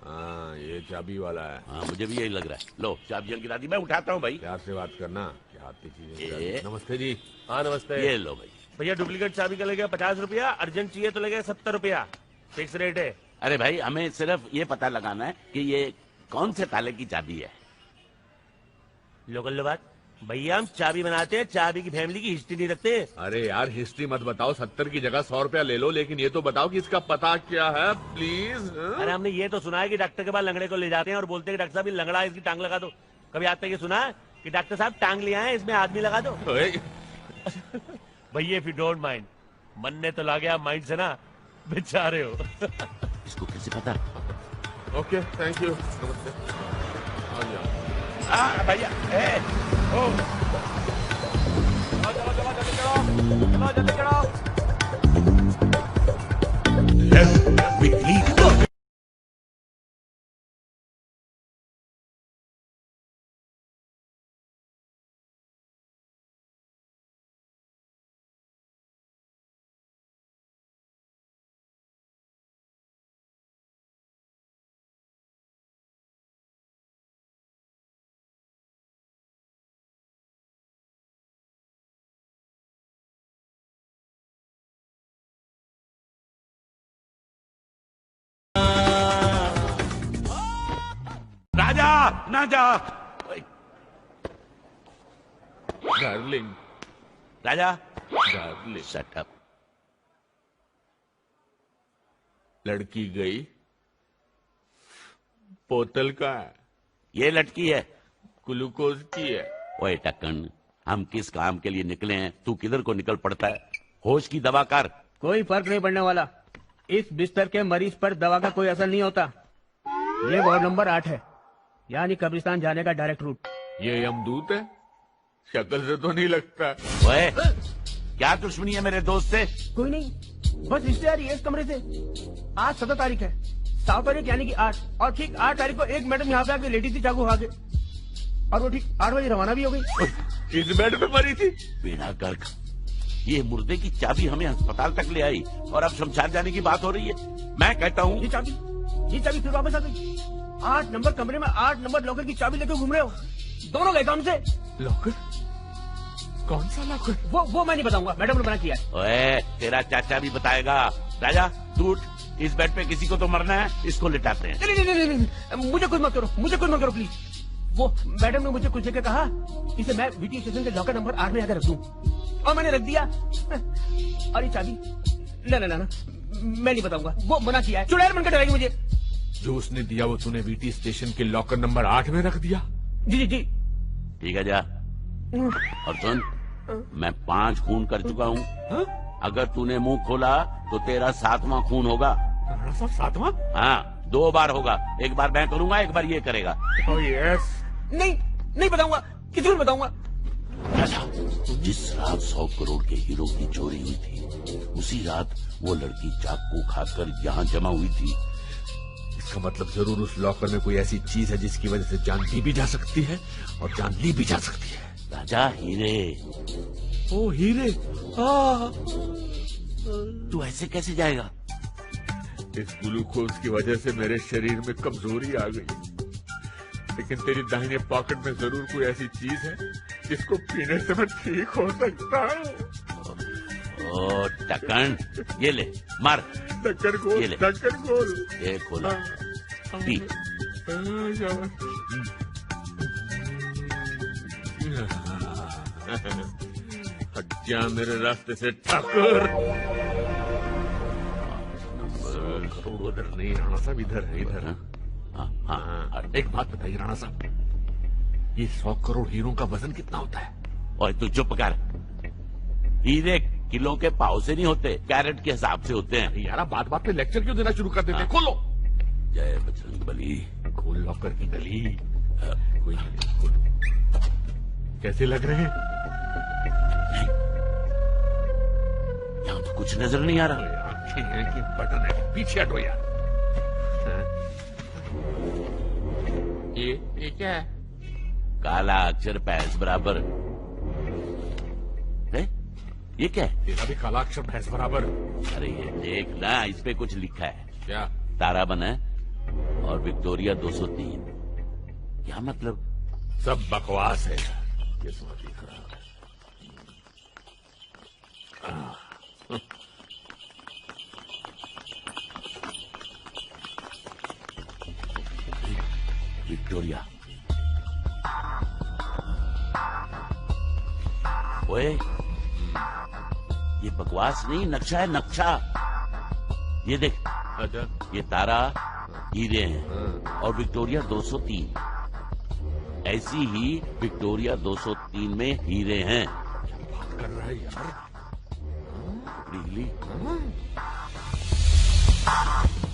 हाँ, ये चाबी वाला है। हाँ, मुझे भी यही लग रहा है। लो चाबियां गिरा दी, मैं उठाता हूँ भाई। प्यार से बात करना, क्या हाथ की चीजें। ये नमस्ते जी। हाँ नमस्ते। ये लो भाई। भैया डुप्लीकेट चाबी का लगेगा 50 रुपया, अर्जेंट चाहिए तो लगेगा 70 रुपया। फिक्स रेट है। अरे भाई, हमें सिर्फ ये पता लगाना है कि ये कौन से ताले की चाबी है। लोकल बात भैया, हम चाबी बनाते हैं, चाबी की फैमिली की हिस्ट्री नहीं रखते। अरे यार, हिस्ट्री मत बताओ, 70 की जगह 100 रुपया ले लो, लेकिन ये तो बताओ कि इसका पता क्या है प्लीज। अरे हमने ये तो सुना है कि डॉक्टर के पास लंगड़े को ले जाते हैं और बोलते हैं कि डॉक्टर साहब ये लंगड़ा है, इसकी टांग लगा दो। कभी आज तक ये सुना है कि डॉक्टर साहब टांग ले आए, इसमें आदमी लगा दो? भैया इफ यू डोंट माइंड, मन ने तो ला गया माइंड से ना, बेचारे हो। इसको कैसे पता? ओके, थैंक यू, नमस्ते। भैया राजा ना जा। डार्लिंग, राजा डार्लिंग, शट अप। लड़की गई, बोतल का है। ये लटकी है, ग्लूकोज की है। ओए टक्कन, हम किस काम के लिए निकले हैं, तू किधर को निकल पड़ता है? होश की दवा कर। कोई फर्क नहीं पड़ने वाला। इस बिस्तर के मरीज पर दवा का कोई असर नहीं होता। ये वार्ड नंबर 8 है, यानी कब्रिस्तान जाने का डायरेक्ट रूट। ये यमदूत है? शक्ल से तो नहीं लगता। ओए, क्या दुश्मनी है मेरे दोस्त से? कोई नहीं, बस रिश्तेदारी है इस कमरे से। आज 17 तारीख है, 7 तारीख यानी कि 8, और ठीक 8 तारीख को एक मैडम यहाँ पे आके लेटी थी चाकू खा के, और वो ठीक 8 बजे रवाना भी हो गई। इस बेड पे मरी थी? बेड़ा गर्क, ये मुर्दे की चाबी हमें अस्पताल तक ले आई और अब शमशान जाने की बात हो रही है। मैं कहता हूँ ये चाबी फिर वापस आ गई। 8 नंबर कमरे में 8 नंबर लॉकर की चाबी लेकर घूम रहे हो, दोनों गए काम से। लॉकर? कौन सा लॉकर? वो मैं नहीं बताऊंगा, मैडम ने मना किया है। ओए, तेरा चाचा भी बताएगा। राजा तू उठ, इस बेड पे किसी को तो मरना है, इसको लिटाते हैं। नहीं, मुझे कुछ मत करो प्लीज। वो मैडम ने मुझे कुछ देकर कहा इसे मैं वीटी स्टेशन के लॉकर नंबर 8 में आकर रख दूं, और मैंने रख दिया। और ये चाबी ना मैं नहीं बताऊंगा, वो मना किया है। चुड़ैल बनकर डराएगी मुझे। जो उसने दिया वो तूने वीटी स्टेशन के लॉकर नंबर 8 में रख दिया? जी। ठीक है जा, और सुन, मैं 5 खून कर चुका हूँ। अगर तूने मुंह खोला तो तेरा 7वां खून होगा। 7वां? हाँ, 2 बार होगा, एक बार मैं करूंगा, एक बार ये करेगा। Oh, yes. नहीं बताऊंगा, किसी को नहीं बताऊंगा। राजा, जिस रात 100 करोड़ के हीरो की चोरी हुई थी, उसी रात वो लड़की चाकू खाकर यहाँ जमा हुई थी। इसका मतलब जरूर उस लॉकर में कोई ऐसी चीज है जिसकी वजह से जान दी भी जा सकती है और जान ली भी जा सकती है। राजा, हीरे। ओ हीरे, तू ऐसे कैसे जाएगा? इस ग्लूकोज की वजह से मेरे शरीर में कमजोरी आ गई, लेकिन तेरी दाहिने पॉकेट में जरूर कोई ऐसी चीज है जिसको पीने से मैं ठीक हो सकता हूँ। ओ टक्कन, ये ले, मार। टक्कर खोल, ये ले, टक्कर खोल। ये खोल, पी। हट जा मेरे रास्ते से टक्कर। करोड़ उधर नहीं, राणा साहब इधर है, इधर। हाँ, एक बात बताइए राणा साहब, ये 100 करोड़ हीरो का वजन कितना होता है? और तू चुप कर। हीरे किलो के पाव से नहीं होते, कैरेट के हिसाब से होते हैं। यार बात पे लेक्चर क्यों देना शुरू कर देते हैं? खोलो। जय बजरंग बली। खोल लॉकर की गली। कोई नहीं, खोल। कैसे लग रहे हैं? यहाँ तो कुछ नजर नहीं आ रहा। कि बटन है, पीछे हटो यार। ये क्या है? काला अक्षर भैंस बराबर है? ये क्या है? तेरा भी काला अक्षर भैंस बराबर। अरे ये देख ना, इस पे कुछ लिखा है। क्या? तारा बना है और विक्टोरिया 203। क्या मतलब? सब बकवास है। ये समझ नहीं खराब है। विक्टोरिया। ओए, ये बकवास नहीं, नक्शा है, नक्शा। ये देख। अच्छा। ये तारा हीरे हैं और विक्टोरिया 203। ऐसी ही विक्टोरिया 203 में हीरे हैं। क्या बात कर रहा है यार? बिजली।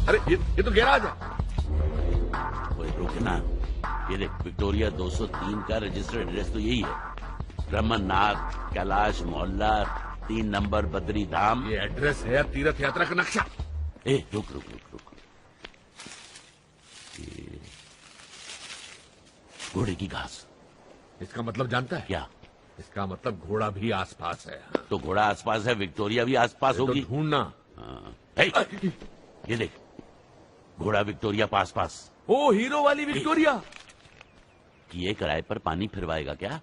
अरे ये तो गैराज है। रुकना, ये देख, विक्टोरिया 203 का रजिस्टर्ड एड्रेस तो यही है। ब्रह्मनाथ कैलाश मोहल्ला 3 नंबर बद्री धाम। ये एड्रेस है तीर्थ यात्रा का नक्शा। ए रुक। ये घोड़े की घास। इसका मतलब जानता है क्या? इसका मतलब घोड़ा भी आसपास है। तो घोड़ा आसपास है, विक्टोरिया भी आसपास होगी। तो ढूंढना। ये देख, घोड़ा विक्टोरिया पास। ओ हीरो वाली विक्टोरिया। ये किराए पर पानी फिरवाएगा क्या?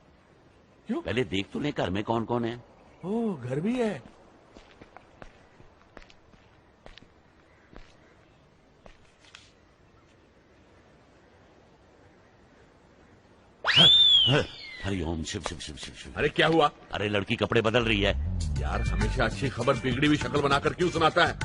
क्यों? पहले देख तो ले घर में कौन कौन है। ओ घर भी है। हरिओम शिव शिव शिव शिव शिव। अरे क्या हुआ? अरे लड़की कपड़े बदल रही है। यार हमेशा अच्छी खबर बिगड़ी हुई शक्ल बनाकर क्यों सुनाता है?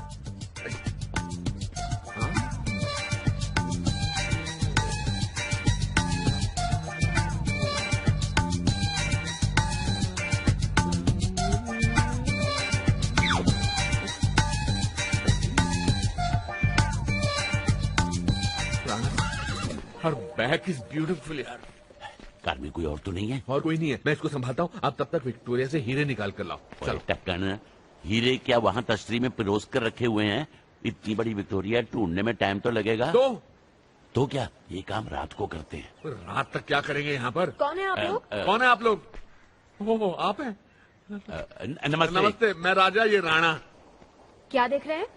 हर बैक इज ब्यूटीफुल यार। कार में कोई और तो नहीं है? और कोई नहीं है, मैं इसको संभालता हूँ। आप तब तक विक्टोरिया से हीरे निकाल कर लाओ। चलो। टक्कन, हीरे क्या वहाँ तश्तरी में पिरोस कर रखे हुए हैं? इतनी बड़ी विक्टोरिया ढूंढने में टाइम तो लगेगा। तो क्या ये काम रात को करते हैं? रात तक क्या करेंगे यहाँ पर? कौन है आप लोग? कौन है आप लोग? ओह, आप हैं? नमस्ते। नमस्ते, मैं राजा, ये राणा। क्या देख रहे हैं?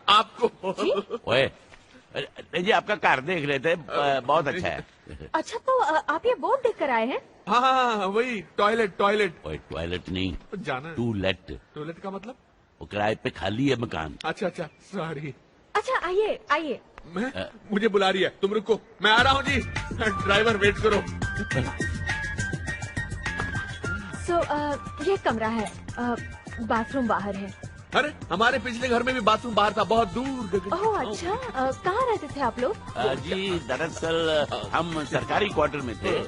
आपको। ओए, जी आपका कार देख रहे थे, बहुत अच्छा है। अच्छा, तो आप ये बोर्ड देख कर आए हैं? हाँ, वही टॉयलेट। ओए, टॉयलेट नहीं, जाना है। टूलेट का मतलब? वो किराए पे खाली है मकान। अच्छा, सॉरी। अच्छा, आइए। मुझे बुला रही है, तुम रुको, मैं आ रहा हूँ जी। ड्राइवर वेट करो। ये कमरा है, बाथरूम बाहर है। अरे, हमारे पिछले घर में भी बाथरूम बाहर था, बहुत दूर। ओह अच्छा, कहाँ रहते थे आप लोग? जी दरअसल हम सरकारी क्वार्टर में थे,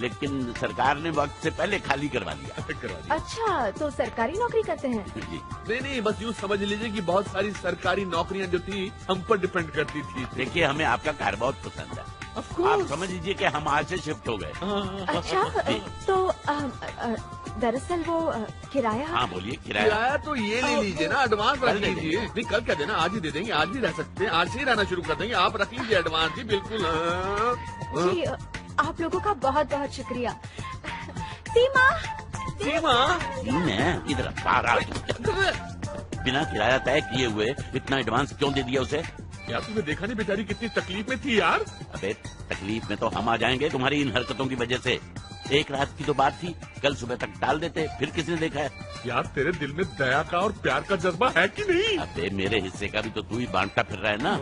लेकिन सरकार ने वक्त से पहले खाली करवा दिया। अच्छा, तो सरकारी नौकरी करते हैं? नहीं, बस यूँ समझ लीजिए कि बहुत सारी सरकारी नौकरियाँ जो थी हम पर डिपेंड करती थी। देखिए, हमें आपका कार बहुत पसंद है। आप समझ लीजिए कि हम आज से शिफ्ट हो गए। अच्छा, तो दरअसल वो किराया। हाँ बोलिए, किराया तो ये ले लीजिए ना, एडवांस रख लीजिए। नहीं, कल क्या देना, आज ही दे देंगे, आज भी रह सकते हैं, आज से ही रहना शुरू कर देंगे। आप रख लीजिए एडवांस जी, बिल्कुल। जी, आप लोगों का बहुत बहुत शुक्रिया। सीमा इधर बिना किराया तय किए हुए इतना एडवांस क्यों दे दिया उसे? यार, तुमने देखा नहीं बेचारी कितनी तकलीफ में थी यार। अबे, तकलीफ में तो हम आ जाएंगे तुम्हारी इन हरकतों की वजह से। एक रात की तो बात थी, कल सुबह तक टाल देते, फिर किसने देखा है? यार, तेरे दिल में दया का और प्यार का जज्बा है कि नहीं? अबे, मेरे हिस्से का भी तो तू ही बांटता फिर रहा है ना।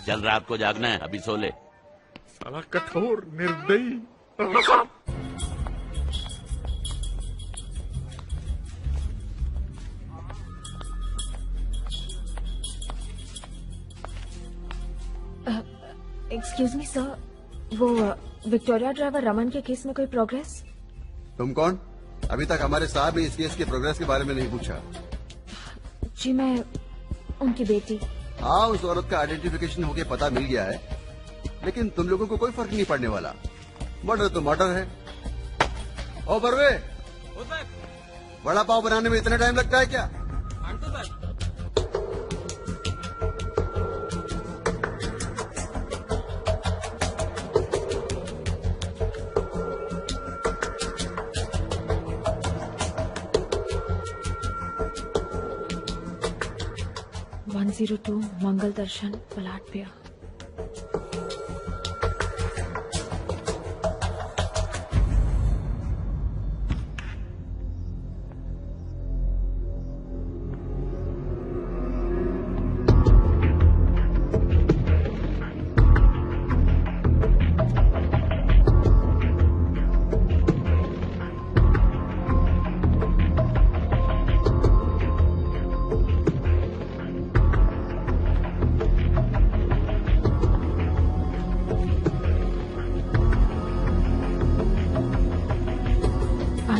चल, रात को जागना है, अभी सो ले। साला कठोर निर्दयी। एक्सक्यूज मी सर, वो विक्टोरिया ड्राइवर रमन के केस में कोई प्रोग्रेस? तुम कौन? अभी तक हमारे साहब ने इस केस के प्रोग्रेस के बारे में नहीं पूछा। जी, मैं उनकी बेटी। हाँ, उस औरत का आइडेंटिफिकेशन होके पता मिल गया है, लेकिन तुम लोगों को कोई फर्क नहीं पड़ने वाला। मर्डर तो मर्डर है। ओ बरवे, वड़ा पाव बनाने में इतना टाइम लगता है क्या? (102) मंगल दर्शन, पलाटपिया।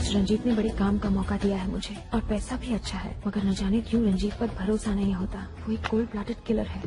रंजीत ने बड़े काम का मौका दिया है मुझे, और पैसा भी अच्छा है, मगर न जाने क्यों रंजीत पर भरोसा नहीं होता। वो एक कोल्ड ब्लडेड किलर है।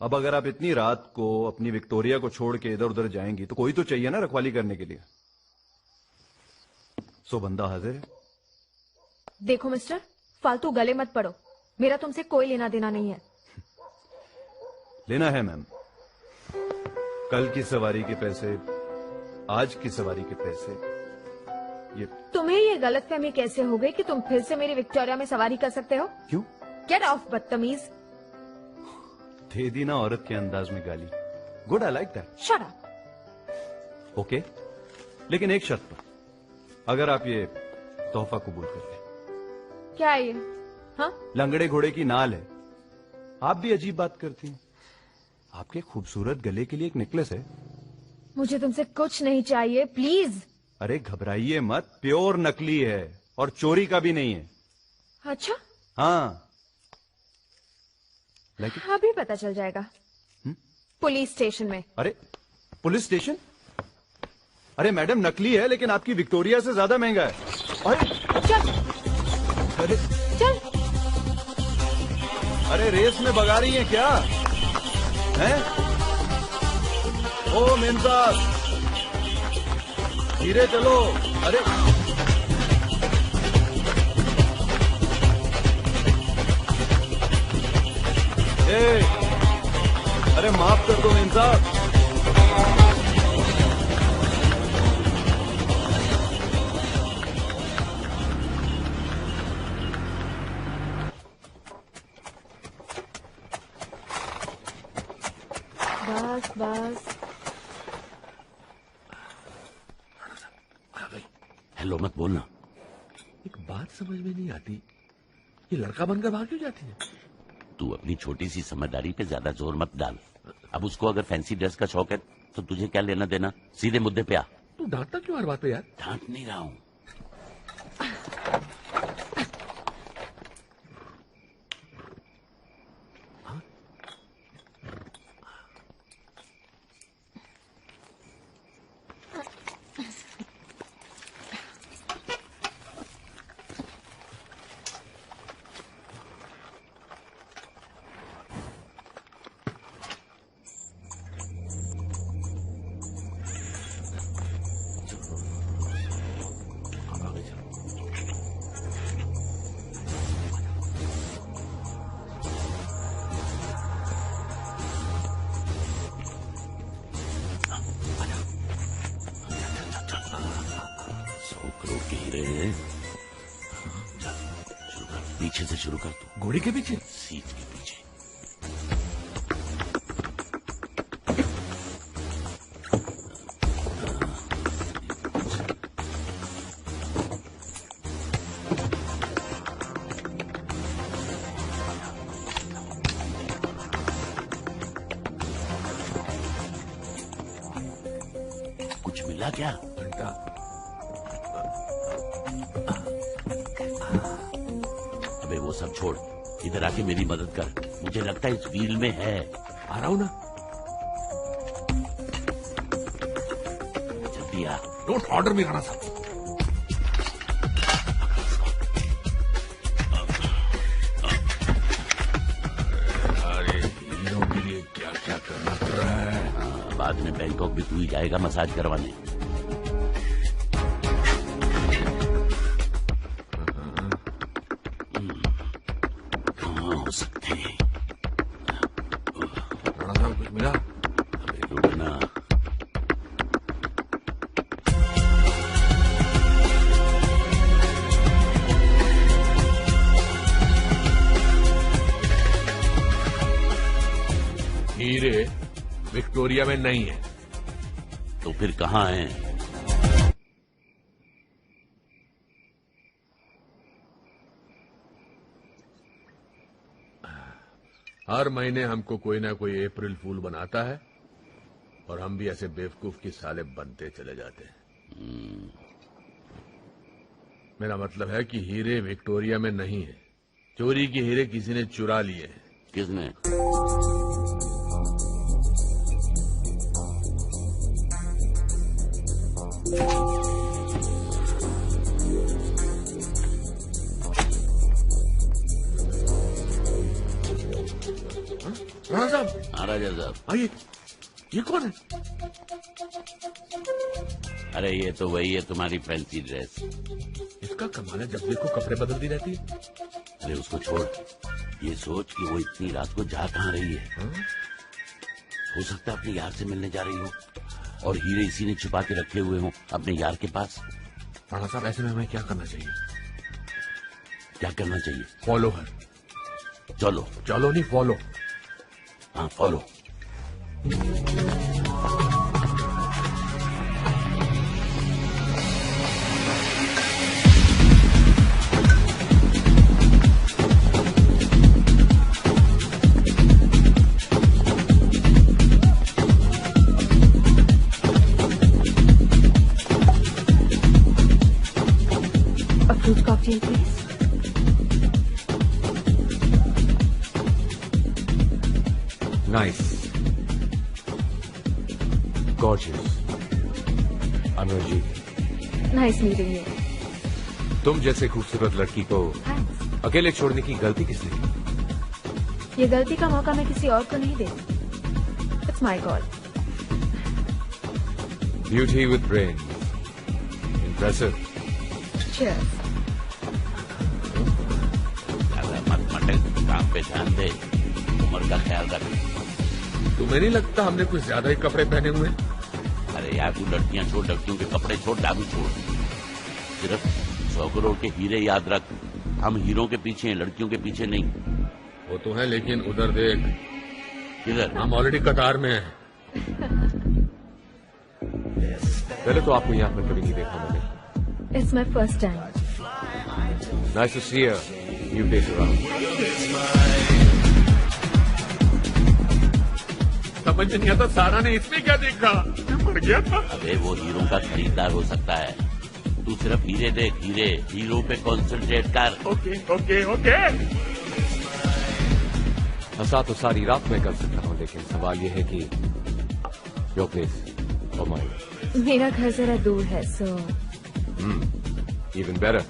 अब अगर आप इतनी रात को अपनी विक्टोरिया को छोड़ के इधर उधर जाएंगी तो कोई तो चाहिए ना रखवाली करने के लिए। सो बंदा हाजिर है। देखो मिस्टर, फालतू गले मत पड़ो, मेरा तुमसे कोई लेना देना नहीं है। लेना है मैम, कल की सवारी के पैसे, आज की सवारी के पैसे। ये तुम्हें ये गलतफहमी कैसे हो गई कि तुम फिर से मेरी विक्टोरिया में सवारी कर सकते हो? क्यों? गेट ऑफ बदतमीज। दे दी ना औरत के अंदाज में गाली। Good, I like that. Shut up. Okay, लेकिन एक शर्त पर, अगर आप ये तोहफा कबूल कर लें। क्या है ये? हाँ? लंगड़े घोड़े की नाल है। आप भी अजीब बात करती हैं। आपके खूबसूरत गले के लिए एक नेकलेस है। मुझे तुमसे कुछ नहीं चाहिए, प्लीज। अरे घबराइए मत, प्योर नकली है और चोरी का भी नहीं है। अच्छा? हाँ। लेकिन अभी पता चल जाएगा। पुलिस स्टेशन में। अरे पुलिस स्टेशन? अरे मैडम नकली है लेकिन आपकी विक्टोरिया से ज्यादा महंगा है। अरे चल। अरे चल। अरे रेस में भगा रही हैं क्या? हैं? ओ मेम साहब, धीरे चलो। अरे अरे माफ कर दो मेम साहब। बस बस। हेलो मत बोलना। एक बात समझ में नहीं आती, ये लड़का बनकर बाहर क्यों जाती है? तू अपनी छोटी सी समझदारी पे ज्यादा जोर मत डाल। अब उसको अगर फैंसी ड्रेस का शौक है तो तुझे क्या लेना देना? सीधे मुद्दे पे आ। तू डांटता क्यों हर बात पे यार? डांट नहीं रहा हूं। पीछे से शुरू कर तू। घोड़ी के पीछे? सीट के पीछे। कुछ मिला क्या? घंटा। अबे वो सब छोड़, इधर आके मेरी मदद कर। मुझे लगता है इस व्हील में है। आ रहा हूं ना। जल्दी आ। डोंट ऑर्डर मी राणा साहब। अरे हीरो के लिए क्या क्या करना पड़ रहा है। बाद में बैंकॉक भी तू ही जाएगा मसाज करवाने। हीरे विक्टोरिया में नहीं है। तो फिर कहाँ है? हर महीने हमको कोई ना कोई अप्रैल फूल बनाता है और हम भी ऐसे बेवकूफ की साले बनते चले जाते हैं। मेरा मतलब है कि हीरे विक्टोरिया में नहीं है। चोरी के हीरे किसी ने चुरा लिए हैं। किसने? राणा साहब। हाँ राजा साहब। आइए। ये कौन है? अरे ये तो वही है, तुम्हारी फैंसी ड्रेस। इसका कमाल है, जब देखो कपड़े बदलती रहती है। अरे उसको छोड़, ये सोच कि वो इतनी रात को जा कहाँ रही है। हो सकता है अपने यार से मिलने जा रही हो और हीरे इसी ने छुपा के रखे हुए हो अपने यार के पास। राणा साहब ऐसे में हमें क्या करना चाहिए? क्या करना चाहिए? Follow her. चलो। चलो नहीं, फॉलो। हाँ follow. Fruit cocktail please. Nice, gorgeous, Anuji. Nice meeting you. तुम जैसे खूबसूरत लड़की को अकेले छोड़ने की गलती किसने की? ये गलती का मौका मैं किसी और को नहीं देती। It's my call. Beauty with brain, impressive. Cheers. मत मटे, काम पे ध्यान दे, उम्र का ख्याल रख। तुम्हें नहीं लगता हमने कुछ ज्यादा ही कपड़े पहने हुए? अरे यार, तू लड़कियां छोड़, लड़कियों के कपड़े छोड़, दारू छोड़। सिर्फ 100 करोड़ के हीरे याद रख। हम हीरों के पीछे हैं, लड़कियों के पीछे नहीं। वो तो है, लेकिन उधर देख। किधर? हम ऑलरेडी कतार में हैं। पहले तो आपको यहाँ पर कभी नहीं देखा मैंने। It's my first time. Nice to see you. You place around. समझ नहीं आता सारा ने इसमें क्या देखा? पड़ गया था। अबे वो हीरो का खरीदार हो सकता है। तू सिर्फ हीरे देख, हीरे, हीरो पे कॉन्सेंट्रेट कर। Okay okay okay. हंसा तो सारी रात में कर सकता हूँ, लेकिन सवाल ये है कि योर प्लेस और माइन। मेरा घर जरा दूर है, सो इवन बेटर।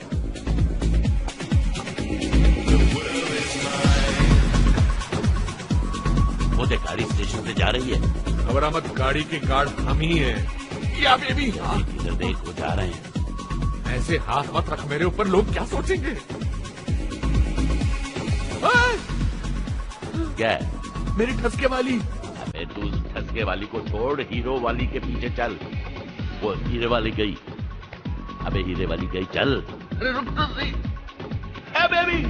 वो देख, गाड़ी स्टेशन से जा रही है। घबरा मत, गाड़ी के गार्ड हम ही हैं। या बेबी, इधर देख, वो जा रहे हैं। ऐसे हाथ मत रख मेरे ऊपर, लोग क्या सोचेंगे? क्या है? मेरी ठसके वाली। अबे तू उस ठसके वाली को छोड़, हीरो वाली के पीछे चल। वो हीरे वाली गई। अबे हीरे वाली गई, चल। अरे रुक तो सही। ए बेबी,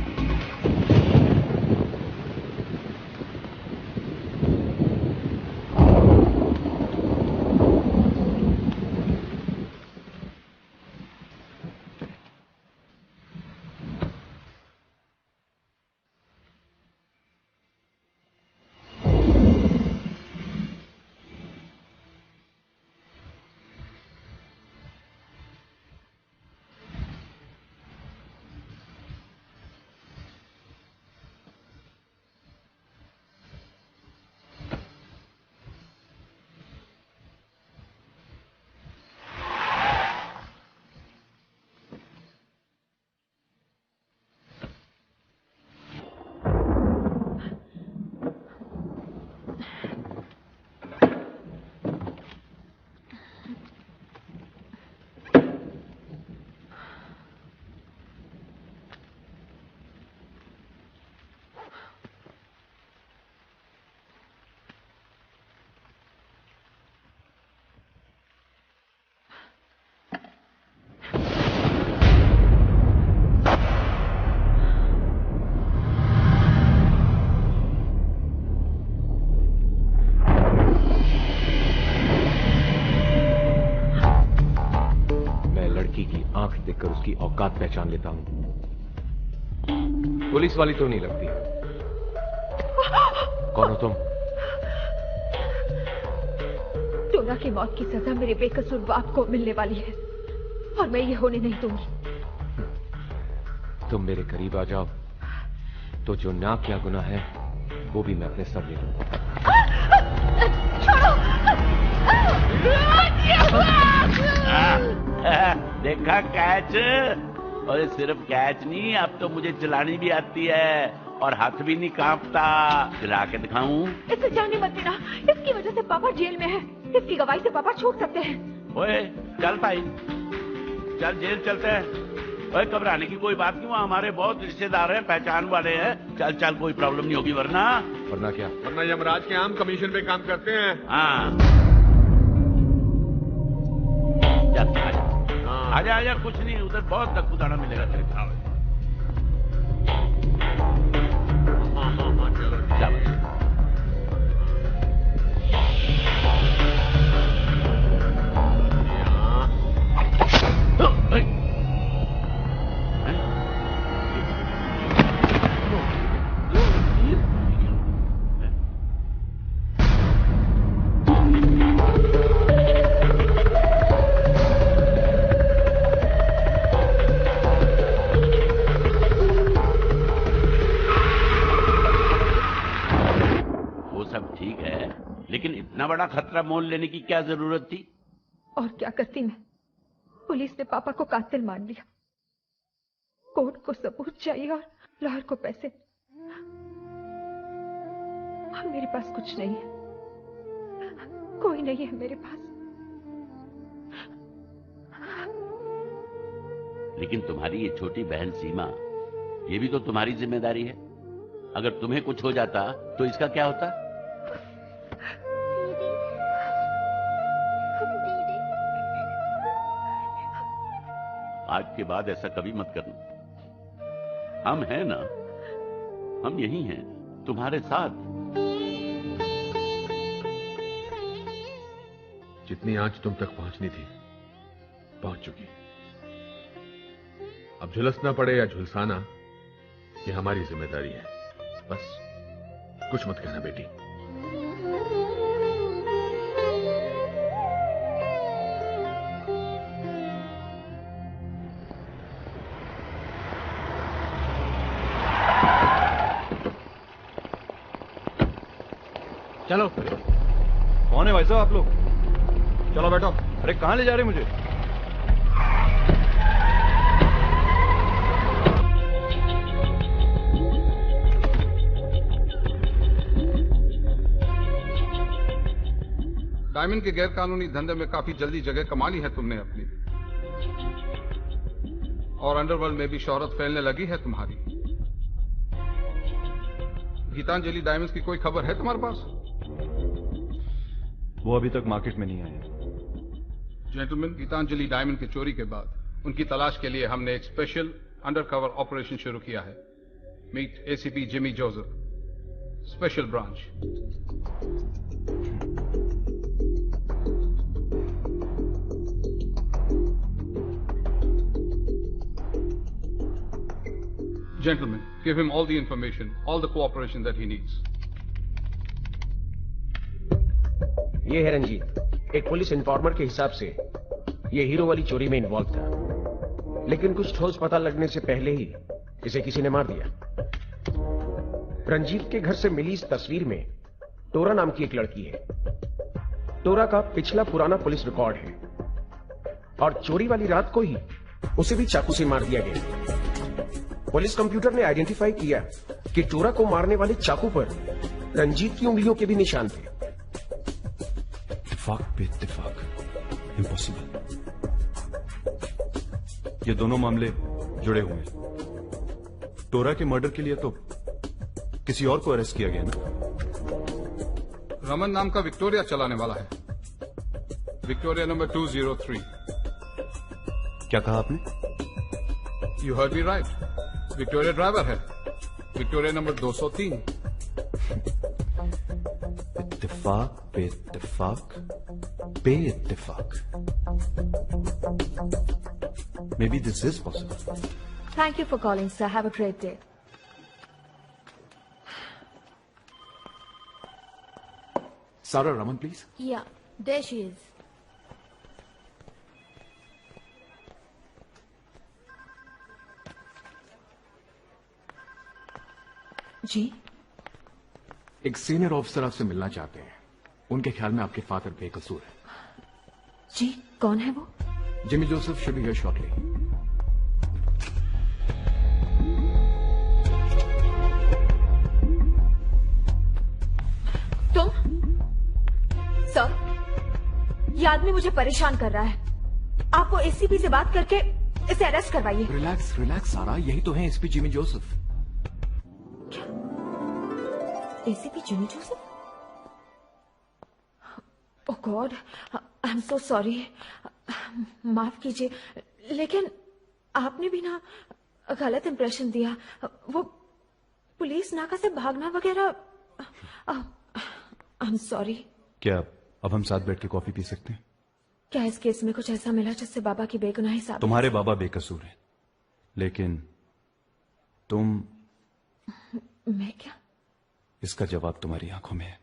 देखकर उसकी औकात पहचान लेता हूं। पुलिस वाली तो नहीं लगती। कौन हो तुम? टोना की मौत की सजा मेरे बेकसूर बाप को मिलने वाली है और मैं ये होने नहीं दूंगी। तुम मेरे करीब आ जाओ तो जो ना क्या गुनाह है वो भी मैं अपने सर ले लूंगा। देखा कैच? और सिर्फ कैच नहीं, अब तो मुझे चलानी भी आती है और हाथ भी नहीं कांपता। चला के दिखाऊं? इसे जाने मत देना, इसकी वजह से पापा जेल में है। इसकी गवाही से पापा छूट सकते हैं। ओए चल भाई, चल जेल चलते हैं। ओए घबराने की कोई बात नहीं, वहाँ हमारे बहुत रिश्तेदार हैं, पहचान वाले हैं। चल चल, कोई प्रॉब्लम नहीं होगी। वरना क्या? वरना यमराज के आम कमीशन पे काम करते हैं। हाँ चल आजा आजा, कुछ नहीं, उधर बहुत दक्कुदाना मिलेगा तेरे को। बड़ा खतरा मोल लेने की क्या जरूरत थी? और क्या करती मैं? पुलिस ने पापा को कातिल मान लिया। कोर्ट को सबूत चाहिए और लॉयर को पैसे। और मेरे पास कुछ नहीं है, कोई नहीं है मेरे पास। लेकिन तुम्हारी ये छोटी बहन सीमा, ये भी तो तुम्हारी जिम्मेदारी है। अगर तुम्हें कुछ हो जाता तो इसका क्या होता? आज के बाद ऐसा कभी मत करना। हम हैं ना, हम यही हैं तुम्हारे साथ। जितनी आंच तुम तक पहुंचनी थी पहुंच चुकी। अब झुलसना पड़े या झुलसाना, ये हमारी जिम्मेदारी है। बस कुछ मत कहना बेटी। चलो। कौन है भाई साहब आप लोग? चलो बैठो। अरे कहां ले जा रहे मुझे? डायमंड के गैरकानूनी धंधे में काफी जल्दी जगह कमा ली है तुमने अपनी, और अंडरवर्ल्ड में भी शोहरत फैलने लगी है तुम्हारी। गीतांजलि डायमंड्स की कोई खबर है तुम्हारे पास? वो अभी तक मार्केट में नहीं आए। जेंटलमैन, गीतांजलि डायमंड की चोरी के बाद उनकी तलाश के लिए हमने एक स्पेशल अंडरकवर ऑपरेशन शुरू किया है। Meet ACP Jimmy Joseph, special branch. Gentlemen, give him all the information, all the cooperation that he needs. ये है रंजीत, एक पुलिस इन्फॉर्मर के हिसाब से ये हीरो वाली चोरी में इन्वॉल्व था, लेकिन कुछ ठोस पता लगने से पहले ही इसे किसी ने मार दिया। रंजीत के घर से मिली इस तस्वीर में टोरा नाम की एक लड़की है। टोरा का पिछला पुराना पुलिस रिकॉर्ड है और चोरी वाली रात को ही उसे भी चाकू से मार दिया गया। पुलिस कंप्यूटर ने आइडेंटिफाई किया कि टोरा को मारने वाले चाकू पर रंजीत की उंगलियों के भी निशान थे। इत्तेफाक पे इत्तेफाक, इम्पॉसिबल। ये दोनों मामले जुड़े हुए हैं। टोरा के मर्डर के लिए तो किसी और को अरेस्ट किया गया ना? रमन नाम का विक्टोरिया चलाने वाला है, विक्टोरिया नंबर 203। क्या कहा आपने? You heard me right, Victoria driver है, विक्टोरिया नंबर 203। इत्तेफाक पे इत्तेफाक पे इत्तेफाक। Maybe this is possible. Thank you for calling, sir. Have a great day. Sarah Raman, please. Yeah, there she is. जी, एक सीनियर ऑफिसर आपसे मिलना चाहते हैं। उनके ख्याल में आपके फादर बेकसूर है। जी, कौन है वो? Jimmy Joseph should be here shortly. तुम? सर, ये आदमी मुझे परेशान कर रहा है। आपको एसीपी से बात करके इसे अरेस्ट करवाइए। रिलैक्स रिलैक्स सारा, यही तो है SP Jimmy Joseph. ACP Jimmy Joseph? Oh God, I am so sorry. माफ कीजिए, लेकिन आपने भी ना गलत इंप्रेशन दिया। वो पुलिस नाका से भागना वगैरह। आई एम सॉरी। क्या अब हम साथ बैठ के कॉफी पी सकते हैं? क्या इस केस में कुछ ऐसा मिला जिससे बाबा की बेगुनाही साबित? तुम्हारे बाबा बेकसूर हैं, लेकिन तुम। मैं क्या? इसका जवाब तुम्हारी आंखों में है।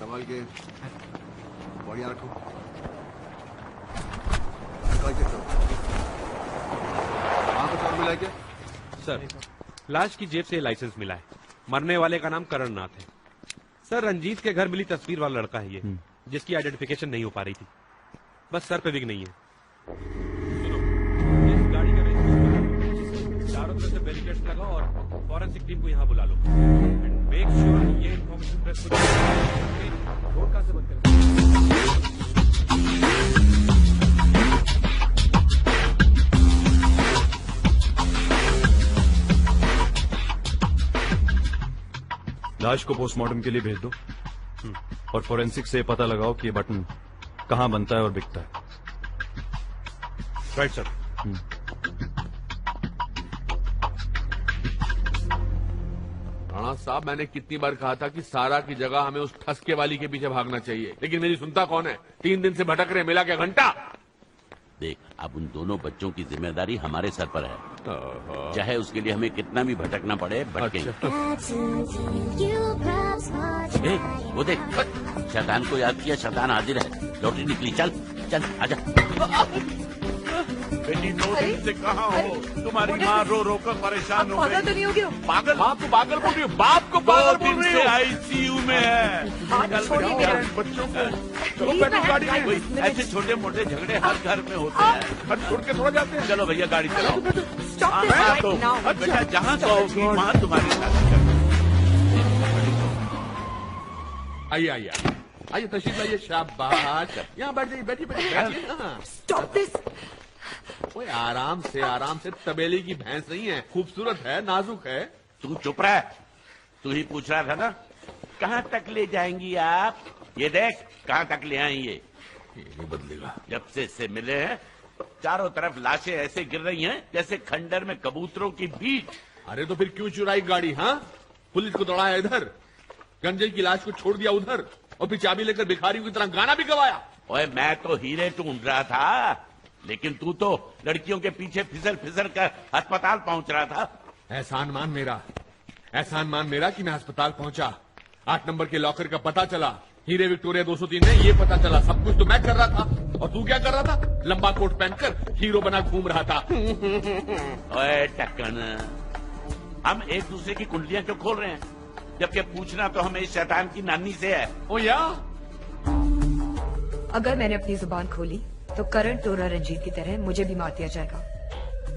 संभाल के बढ़िया रखो। मिला क्या? सर, लाश की जेब से लाइसेंस मिला है। मरने वाले का नाम करण नाथ है। सर, रंजीत के घर मिली तस्वीर वाला लड़का है ये, जिसकी आइडेंटिफिकेशन नहीं हो पा रही थी। बस सर पे विग नहीं है। सुनो, इस गाड़ी का रजिस्ट्रेशन चारों तरफ से बैरिकेड्स लगाओ और फॉरेंसिक टीम को यहाँ बुला लो। एंड मेक श्योर ये इन्फॉर्मेशन प्रेस को रोड कहाँ से बंद करें। लाश को पोस्टमार्टम के लिए भेज दो और फोरेंसिक से पता लगाओ कि ये बटन कहां बनता है और बिकता है। Right sir. राणा साहब, मैंने कितनी बार कहा था कि सारा की जगह हमें उस ठसके वाली के पीछे भागना चाहिए, लेकिन मेरी सुनता कौन है? 3 दिन से भटक रहे, मिला क्या घंटा? देख, अब उन दोनों बच्चों की जिम्मेदारी हमारे सर पर है, चाहे उसके लिए हमें कितना भी भटकना पड़े, भटकेंगे। ए, वो देख, शैतान को याद किया, शैतान हाजिर है। लौटी निकली, चल चल आजा। बेटी 2 दिन से कहाँ हो? तुम्हारी माँ रो रो कर परेशान हो गई। पागल तो नहीं हो गया? पागल? माँ को पागल बोल रही हो, बाप को पागल बोल रही हो। आईसीयू में है। बच्चों को चलो बैठो गाड़ी में। ऐसे छोटे मोटे झगड़े हर घर में होते हैं। घर छोड़ के थोड़ा जाते हैं। चलो भैया गाड़ी चलाओ। तो बेटा जहाँ कहोगी वहाँ तुम्हारी शादी। आइए आइए आइए, तशरीफ लाइए। शाबाश, यहाँ बैठ जाइए, बैठिए बैठिए। Stop this. ओए आराम से, तबेले की भैंस नहीं है, खूबसूरत है, नाजुक है। तू चुप रह, तू ही पूछ रहा था ना कहाँ तक ले जाएंगी आप? ये देख कहाँ तक ले आई ये नहीं बदलेगा। जब से इससे मिले हैं चारों तरफ लाशें ऐसे गिर रही हैं जैसे खंडर में कबूतरों की भीड़। अरे तो फिर क्यों चुराई गाड़ी? हाँ, पुलिस को दौड़ाया इधर, गंजे की लाश को छोड़ दिया उधर, और फिर चाबी लेकर भिखारियों की तरह गाना भी गवाया। ओए मैं तो हीरे ढूंढ रहा था, लेकिन तू तो लड़कियों के पीछे फिसल फिसल कर अस्पताल पहुंच रहा था। एहसान मान मेरा कि मैं अस्पताल पहुंचा। 8 नंबर के लॉकर का पता चला, हीरे विक्टोरिया 203 में ये पता चला। सब कुछ तो मैं कर रहा था, और तू क्या कर रहा था? लंबा कोट पहनकर हीरो बना घूम रहा था। ओए टक्कन, हम एक दूसरे की कुंडलियां क्यों खोल रहे हैं, जबकि पूछना तो हमें इस शैतान की नानी से है। ओ या, अगर मैंने अपनी जुबान खोली तो करण तोरा रंजीत की तरह मुझे भी मार दिया जाएगा।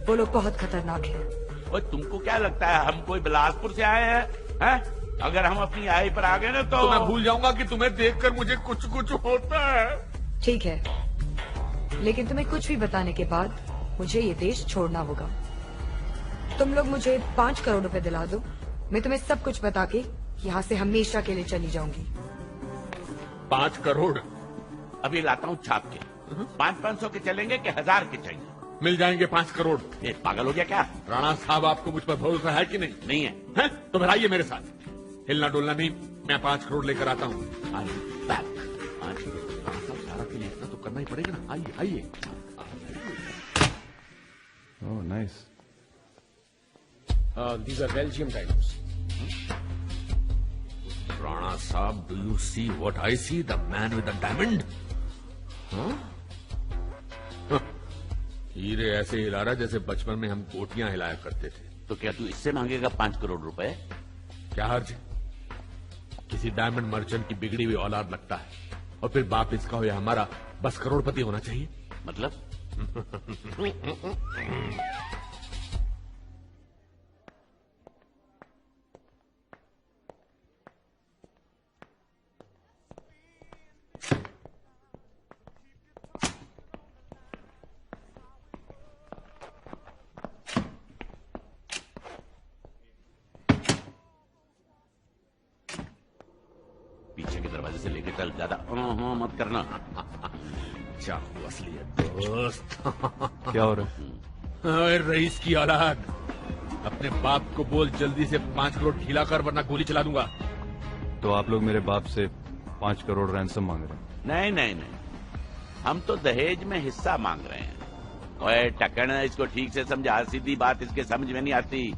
वो लोग बहुत खतरनाक हैं। ओए तुमको क्या लगता है हम कोई बिलासपुर से आए हैं? अगर हम अपनी आई पर आ गए ना तो मैं भूल जाऊंगा कि तुम्हें देखकर मुझे कुछ कुछ होता है। ठीक है, लेकिन तुम्हें कुछ भी बताने के बाद मुझे ये देश छोड़ना होगा। तुम लोग मुझे 5 करोड़ रुपए दिला दो, मैं तुम्हें सब कुछ बता के यहाँ से हमेशा के लिए चली जाऊंगी। 5 करोड़? अभी लाता हूँ छाप के। 500 के चलेंगे कि 1000 के चाहिए? मिल जाएंगे 5 करोड़। ये पागल हो गया क्या? राणा साहब, आपको मुझ पर भरोसा है कि नहीं? नहीं है। तो फिर आइए मेरे साथ, हिलना डोलना नहीं, मैं 5 करोड़ लेकर आता हूँ। सारा के लिए इतना तो करना ही पड़ेगा ना। आइए आइए। Oh nice. These are Belgium diamonds. Rana Saab, do you see what I see? The man with the diamond? हीरे ऐसे हिला रहा जैसे बचपन में हम गोटियां हिलाया करते थे। तो क्या तू इससे मांगेगा 5 करोड़ रुपए? क्या हर्ज? किसी डायमंड मर्चेंट की बिगड़ी हुई औलाद लगता है, और फिर बाप इसका हो या हमारा बस करोड़पति होना चाहिए। मतलब? पीछे के दरवाजे से लेके चल, ज्यादा मत करना। चाकू असली है दोस्त। क्या हो रहा है? रईस की औलाद, अपने बाप को बोल जल्दी से 5 करोड़ ढीला कर, वरना गोली चला दूंगा। तो आप लोग मेरे बाप से 5 करोड़ रैंसम मांग रहे हैं? नहीं नहीं नहीं, हम तो दहेज में हिस्सा मांग रहे हैं। ओए टक्कन, इसको ठीक से समझा, सीधी बात इसके समझ में नहीं आती।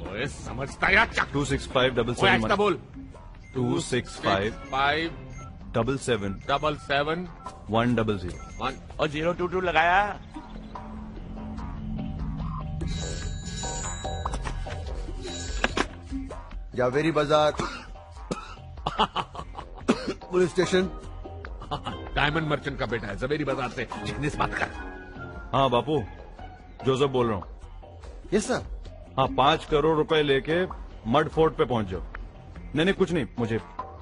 ओए समझता या? 26577 बोल। 265 77 100 और 022 लगाया। जावेरी बाजार, पुलिस स्टेशन। डायमंड मर्चेंट का बेटा है, जवेरी बाजार से जिग्नेश बात कर। हाँ बापू, जोसेफ बोल रहा हूँ। Yes sir. हाँ, 5 करोड़ रुपए लेके मड फोर्ट पे पहुंच जाओ। नहीं कुछ नहीं, मुझे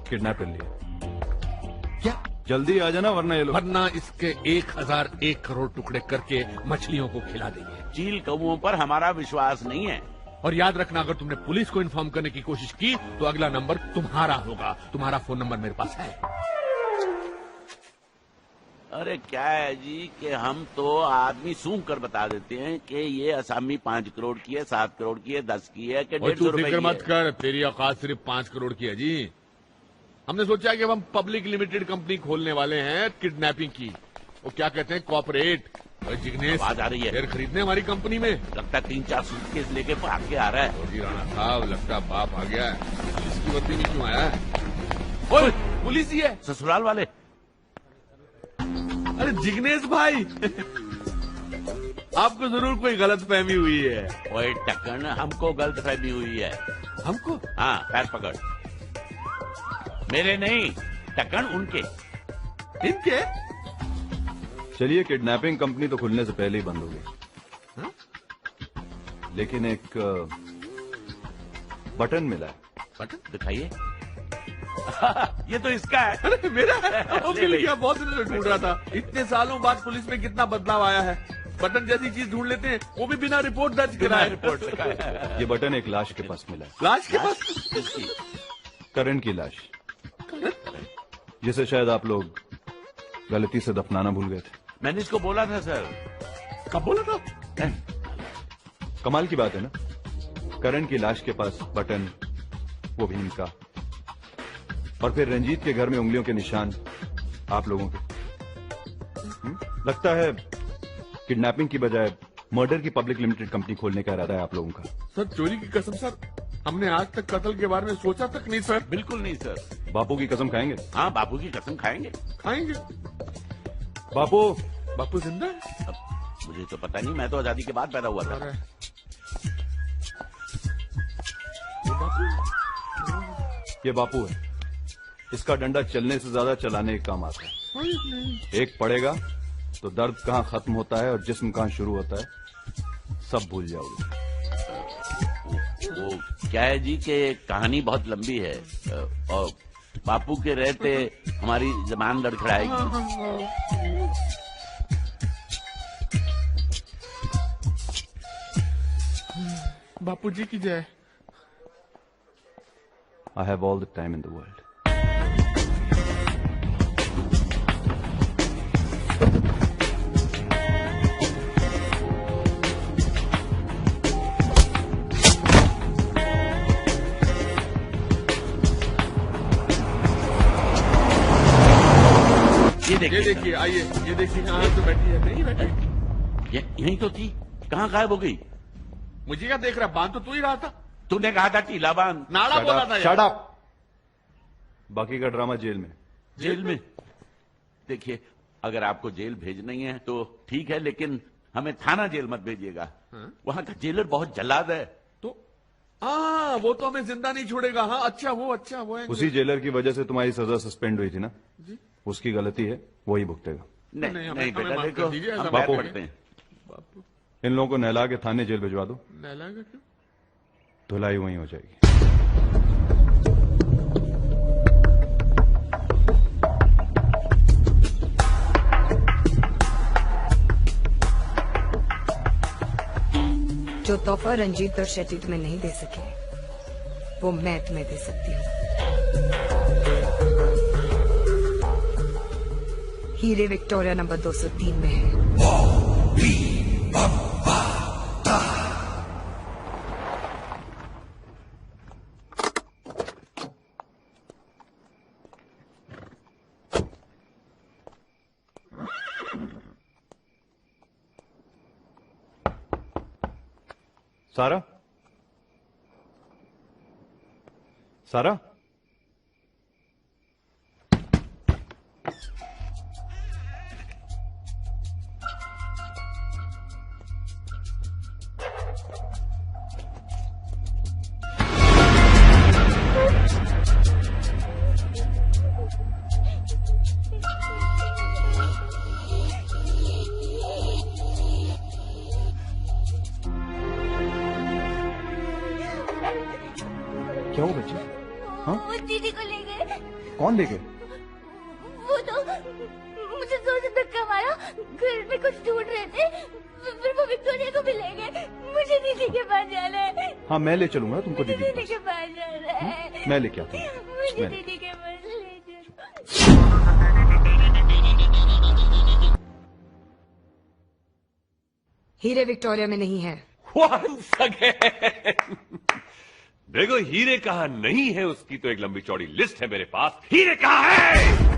किडनैप कर लिया। क्या? जल्दी आ जाना वरना ये लोग। वरना इसके 1001 करोड़ टुकड़े करके मछलियों को खिला देंगे। चील कौओं पर हमारा विश्वास नहीं है। और याद रखना, अगर तुमने पुलिस को इन्फॉर्म करने की कोशिश की तो अगला नंबर तुम्हारा होगा। तुम्हारा फोन नंबर मेरे पास है। अरे क्या है जी कि हम तो आदमी सूंघ कर बता देते हैं कि ये असामी 5 करोड़ की है, 7 करोड़ की है, 10 की है कि 150 रुपए फिक्र की मत है। कर, तेरी औकात सिर्फ 5 करोड़ की है जी। हमने सोचा कि अब हम पब्लिक लिमिटेड कंपनी खोलने वाले हैं किडनैपिंग की। वो क्या कहते हैं, कॉर्पोरेट। जिग्नेश आवाज आ रही है। शेयर खरीदने हमारी कंपनी में। लगता है 3-4 सूटकेस लेके भाग के आ रहा है। जी राणा साहब, लगता है बाप आ गया है। इसकी वर्दी में क्यों आया है? ओए, पुलिस ही है। ससुराल वाले। अरे जिग्नेश भाई, आपको जरूर कोई गलत फहमी हुई है। ओए टक्कन, हमको गलत फहमी हुई है। हमको? हाँ, पैर पकड़। मेरे नहीं, टक्कन उनके। इनके? चलिए, किडनैपिंग कंपनी तो खुलने से पहले ही बंद हो गई। लेकिन एक बटन मिला है। बटन दिखाइए। ये तो इसका है। अरे मेरा है। मिल गया, बहुत दिनों से ढूंढ रहा था। इतने सालों बाद पुलिस में कितना बदलाव आया है। बटन जैसी चीज ढूंढ लेते हैं, वो भी बिना रिपोर्ट दर्ज कराए। ये बटन एक लाश के पास मिला है। लाश के पास? किसकी? करण की लाश, जिसे शायद आप लोग गलती से दफनाना भूल गए थे। मैंने इसको बोला था सर। कब बोला था? कमाल की बात है ना, करण की लाश के पास बटन, वो भी इनका, और फिर रंजीत के घर में उंगलियों के निशान आप लोगों के। लगता है किडनैपिंग की बजाय मर्डर की पब्लिक लिमिटेड कंपनी खोलने का इरादा है आप लोगों का। सर चोरी की कसम सर, हमने आज तक कत्ल के बारे में सोचा तक नहीं सर। बिल्कुल नहीं सर। बापू की कसम खाएंगे? हाँ, बापू की कसम खाएंगे। खाएंगे। बापू जिंदा है? अब मुझे तो पता नहीं, मैं तो आजादी के बाद पैदा हुआ था। ये बापू है, इसका डंडा चलने से ज्यादा चलाने का काम आता है। एक पड़ेगा तो दर्द कहाँ खत्म होता है और जिस्म कहाँ शुरू होता है सब भूल जाओगे। वो क्या है जी कि कहानी बहुत लंबी है और बापू के रहते हमारी जबान लड़खड़ाएगी। बापू जी की जय। I have all the time in the world. ये देखिए, आइए, ये देखिए कहाँ तो बैठी है। नहीं बैठी, यहीं तो थी, कहाँ गायब हो गई? मुझे क्या देख रहा, बांध तो तू ही रहा था। तूने कहा था टीला बांध। नाड़ा बोला था। Shut up! बाकी का ड्रामा जेल में। जेल में? देखिए, अगर आपको जेल भेजना ही है तो ठीक है, लेकिन हमें थाना जेल मत भेजिएगा। वहां का जेलर बहुत जल्लाद है। तो हाँ, वो तो हमें जिंदा नहीं छोड़ेगा। हाँ, अच्छा वो है। उसी जेलर की वजह से तुम्हारी सजा सस्पेंड हुई थी ना जी? उसकी गलती है, वही भुगतेगा। नहीं बेटा, देखो हम बापू, पैर पड़ते हैं। इन लोगों को नहला के थाने जेल भिजवा दो, नहलाएगा क्यों? धुलाई वहीं हो जाएगी। जो तोहफा रंजीत और शेट्टी तुम्हें नहीं दे सके वो मैं तुम्हें दे सकती हूँ। हीरे विक्टोरिया नंबर 203 में है। सारा, सारा, क्या हुआ बच्चे? हाँ? वो दीदी को ले गए। कौन ले गए? वो तो मुझे जोर से धक्का मारा, घर में कुछ ढूंढ रहे थे, फिर वो विक्टोरिया को भी ले गए। मुझे दीदी के पास जाना है। हाँ मैं ले चलूंगा तुमको दीदी के पास जाना है। मैं लेके आता हूँ। मुझे दीदी के पास ले जाओ। हीरे विक्टोरिया में नहीं है। Once again. देखो हीरे कहाँ नहीं है उसकी तो एक लंबी चौड़ी लिस्ट है मेरे पास। हीरे कहाँ है?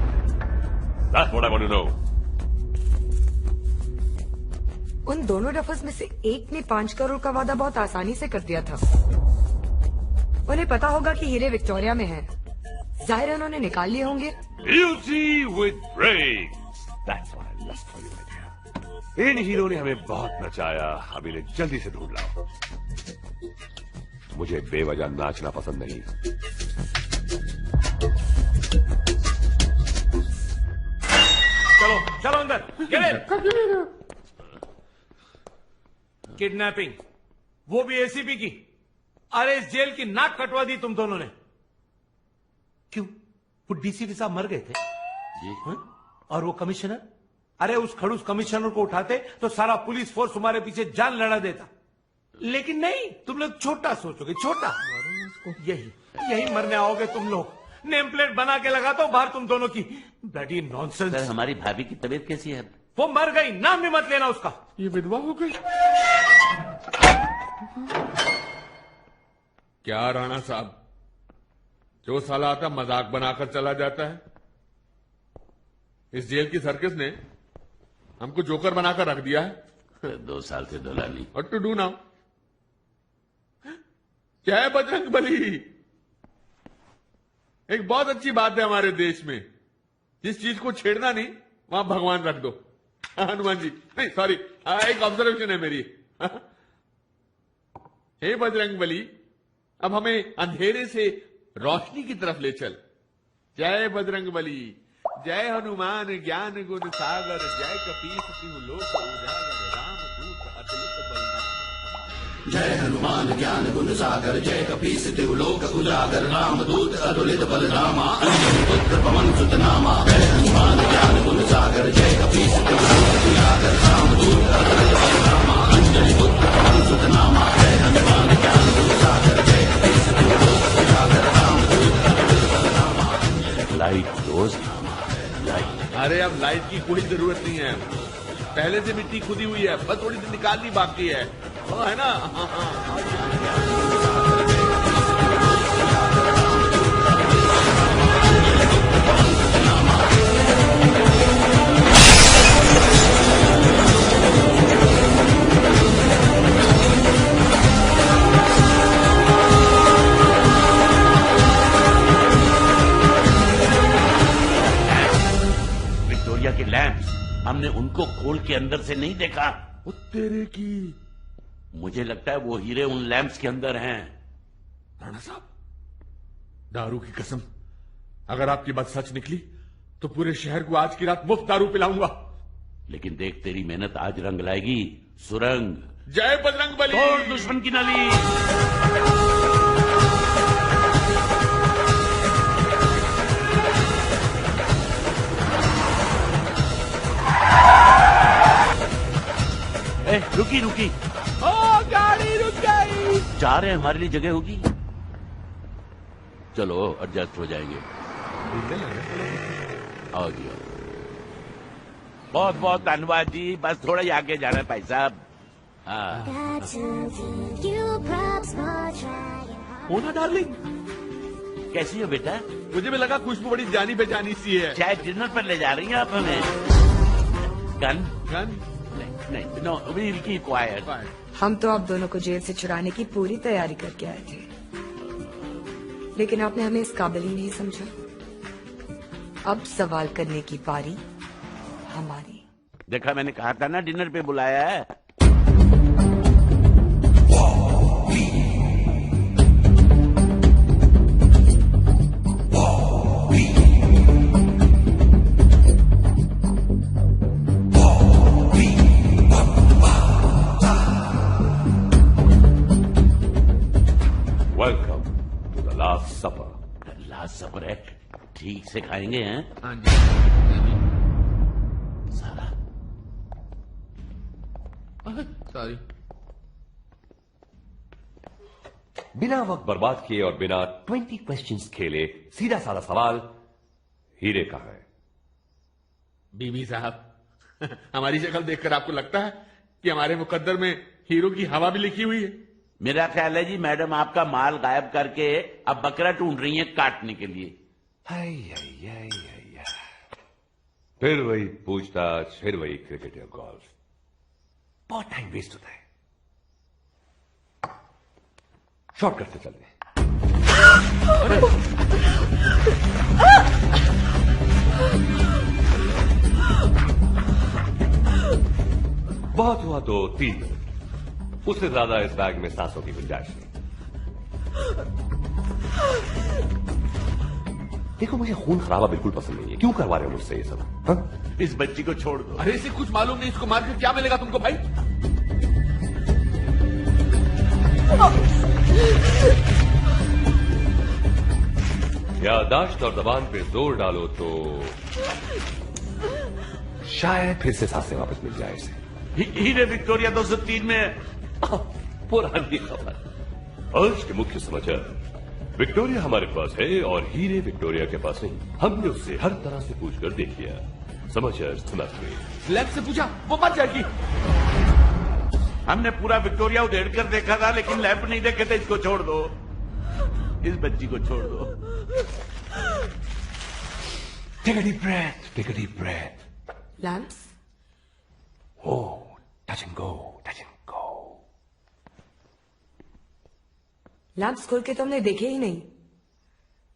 That's what I want to know. उन दोनों डफर्स में से एक ने 5 करोड़ का वादा बहुत आसानी से कर दिया था। उन्हें पता होगा कि हीरे विक्टोरिया में हैं। जाहिर है उन्होंने निकाल लिए होंगे। Beauty with brains. That's what I love for you, my dear. In hero ने हमें बहुत नचाया, अब इन्हें जल्दी से ढूंढ लाओ। मुझे बेवजह नाचना पसंद नहीं। चलो चलो अंदर। किडनैपिंग, वो भी एसीपी की। अरे इस जेल की नाक कटवा दी तुम दोनों ने। क्यों? वो डीसीपी साहब मर गए थे जी? और वो कमिश्नर, अरे उस खड़ूस कमिश्नर को उठाते तो सारा पुलिस फोर्स तुम्हारे पीछे जान लड़ा देता। लेकिन नहीं, तुम लोग छोटा सोचोगे, छोटा। यही मरने आओगे तुम लोग। नेम प्लेट बना के लगा दो बाहर तुम दोनों की। Bloody nonsense. सर हमारी भाभी की तबीयत कैसी है? वो मर गई, नाम भी मत लेना उसका। ये विधवा हो गई क्या राणा साहब? जो साला आता मजाक बनाकर चला जाता है। इस जेल की सर्कस ने हमको जोकर बनाकर रख दिया है। 2 साल से दलाली। What to do now? क्या है बजरंग बली? एक बहुत अच्छी बात है हमारे देश में, जिस चीज को छेड़ना नहीं वहां भगवान रख दो। हनुमान जी नहीं, सॉरी, एक ऑब्जर्वेशन है मेरी। हे बजरंग बली, अब हमें अंधेरे से रोशनी की तरफ ले चल। जय बजरंग बली, जय हनुमान ज्ञान गुण सागर, जय कपीस तिहु लोक उजागर, राम दूत अतुलित बलराम। जय हनुमान ज्ञान गुण सागर, जय कपीस तिहु लोक उजागर, राम दूत अतुलित बलरामा, अंजनी पुत्र पवन सुत नामा। जय हनुमान ज्ञान गुण सागर, जय कपीस तिहु लोक उजागर, राम दूत अतुलित बलरामा, अंजनी पुत्र पवन सुत नामा। जय हनुमान ज्ञान गुण सागर, जय कपीस तिहु लोक उजागर, राम दूत अतुलित बलरामा। लाइट रोज लाइट। अरे अब लाइट की कोई जरूरत नहीं है, पहले से मिट्टी खुदी हुई है, बस थोड़ी सी निकालनी बाकी है, वो है ना। विक्टोरिया के लैंप्स, हमने उनको खोल के अंदर से नहीं देखा। तेरे की, मुझे लगता है वो हीरे उन लैंप्स के अंदर हैं। राणा साहब, दारू की कसम, अगर आपकी बात सच निकली तो पूरे शहर को आज की रात मुफ्त दारू पिलाऊंगा। लेकिन देख, तेरी मेहनत आज रंग लाएगी। सुरंग। जय बजरंग बली। तोड़ दुश्मन की नली। रुकी रुकी। ओ गाड़ी रुक गई। जा रहे हैं, हमारे लिए जगह होगी। चलो एडजस्ट हो जाएंगे। आ गया। बहुत बहुत धन्यवाद जी, बस थोड़ा ही आगे जाना है भाई साहब। मोना डार्लिंग, कैसी हो बेटा? मुझे भी लगा खुशबू बड़ी जानी बेजानी सी है। शायद डिनर पर ले जा रही हैं आप हमें। गन? गन? नहीं, नो, we'll keep quiet. हम तो आप दोनों को जेल से छुड़ाने की पूरी तैयारी करके आए थे, लेकिन आपने हमें इस काबिल ही नहीं समझा। अब सवाल करने की बारी हमारी। देखा, मैंने कहा था ना डिनर पे बुलाया है। लास्ट सपर। लास्ट सपर है, ठीक से खाएंगे हैं? हाँ जी। सारा सॉरी। बिना वक्त बर्बाद किए और बिना 20 क्वेश्चंस खेले सीधा साधा सवाल, हीरे कहाँ है? बीबी साहब, हमारी शक्ल देखकर आपको लगता है कि हमारे मुकद्दर में हीरो की हवा भी लिखी हुई है? मेरा ख्याल है जी मैडम आपका माल गायब करके अब बकरा ढूंढ रही है काटने के लिए। फिर वही पूछताछ, फिर वही क्रिकेट या गोल्फ, बहुत टाइम वेस्ट होता है। शॉर्ट करते चल रहे। बहुत हुआ तो 3 मिनट, उससे ज्यादा इस बैग में सांसों की गुंजाइश नहीं। देखो, मुझे खून खराबा बिल्कुल पसंद नहीं है। क्यों करवा रहे हो मुझसे ये सब? हाँ? इस बच्ची को छोड़ दो। अरे इसे कुछ मालूम नहीं, इसको मार के क्या मिलेगा तुमको भाई? यादाश्त और जबान पे जोर डालो तो शायद फिर से सांसें वापस मिल जाए इसे। हीरे विक्टोरिया 203 में पुरानी खबर। आज के मुख्य समाचार, विक्टोरिया हमारे पास है और हीरे विक्टोरिया के पास नहीं। हमने उससे हर तरह से पूछकर देख लिया। समाचार सुनाते। लैब से पूछा, वो मर जाएगी। हमने पूरा विक्टोरिया उधेड़ कर देखा था, लेकिन लैब नहीं देखे थे। इसको छोड़ दो, इस बच्ची को छोड़ दो। Take a deep breath, take a deep breath. Lamps? Oh, touch and go, touch and go. Lamps खोल के तुमने देखे ही नहीं।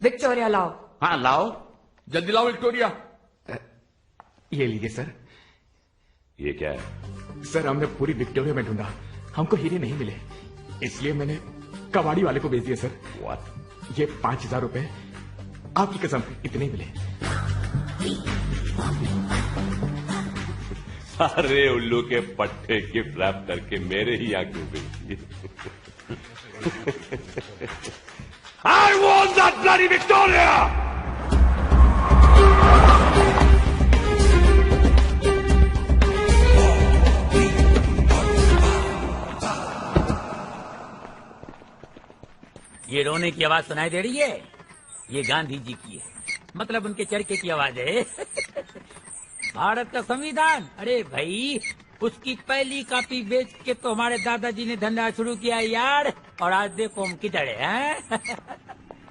विक्टोरिया लाओ। हाँ लाओ, जल्दी लाओ विक्टोरिया। ये लीजिए सर। ये क्या है? सर, हमने पूरी विक्टोरिया में ढूंढा, हमको हीरे नहीं मिले, इसलिए मैंने कबाड़ी वाले को भेज दिया सर। What? ये 5000 रुपए, आपकी कसम इतने ही मिले। सारे उल्लू के पट्टे गिफ्ट रैप करके मेरे ही यहाँ क्यों भेजी? I want that bloody Victoria! ये रोने की आवाज सुनाई दे रही है? ये गांधी जी की है, मतलब उनके चरखे की आवाज है। भारत का संविधान, अरे भाई उसकी पहली कॉपी बेच के तो हमारे दादाजी ने धंधा शुरू किया यार, और आज देखो हम किधर हैं।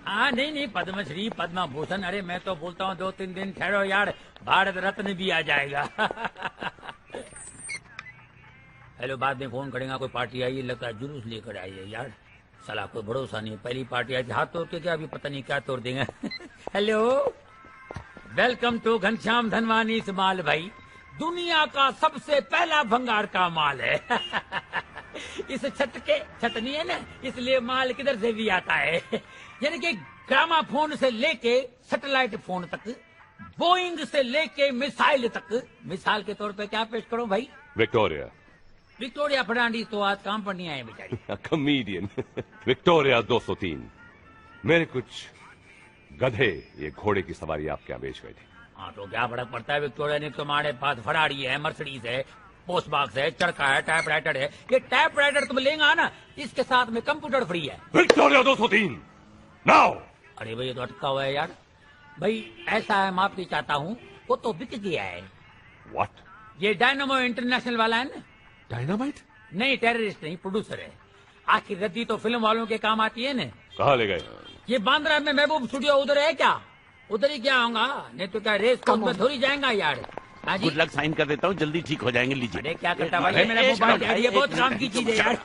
हाँ नहीं, पद्मश्री पद्म भूषण, अरे मैं तो बोलता हूँ 2-3 दिन ठहरो यार, भारत रत्न भी आ जाएगा। हेलो, बाद में फोन करेगा, कोई पार्टी आई है, लगता है जुलूस लेकर आई है यार। साला कोई भरोसा नहीं, पहली पार्टी आई थी, हाथ तोड़ के क्या, अभी पता नहीं क्या तोड़ देंगे। Hello, welcome to Ghanshyam Dhanwani mall भाई, दुनिया का सबसे पहला भंगार का माल है। इस छत नहीं है ना, इसलिए माल किधर से भी आता है। यानी कि ग्रामाफोन से लेके सैटेलाइट फोन तक, बोइंग से लेके मिसाइल तक। मिसाल के तौर पे क्या पेश करूं भाई? विक्टोरिया फर्नांडीज तो आज काम पर नहीं आए बेचारी। कॉमेडियन। विक्टोरिया 203। मेरे कुछ गधे ये घोड़े की सवारी आपके यहाँ बेच गए थे। हाँ तो क्या फर्क पड़ता है, विक्टोरिया ने तुम्हारे पास फरारी है, मर्सिडीज है, पोस्ट बॉक्स है, चरखा है, टाइपराइटर है। ये टाइपराइटर तुम लेंगे ना, इसके साथ में कंप्यूटर फ्री है। Victoria 203 now. अरे भाई ये तो अटका हुआ है यार। भाई ऐसा है, माफी चाहता हूँ, वो तो बिक गया है। व्हाट? ये डायनामो इंटरनेशनल वाला है ना। डायनामाइट? नहीं, टेररिस्ट नहीं, प्रोड्यूसर है। आखिर रद्दी तो फिल्म वालों के काम आती है ना। कहाँ ले गए? ये बांद्रा में महबूब स्टूडियो उधर है क्या? उधर ही क्या होगा, नहीं तो क्या रेस कोर्स में थोड़ी जाएगा यार। गुड लक, साइन कर देता हूँ, जल्दी ठीक हो जाएंगे। लीजिए। अरे क्या करता भाई, मेरा मोबाइल है, ये बहुत काम की चीज है यार।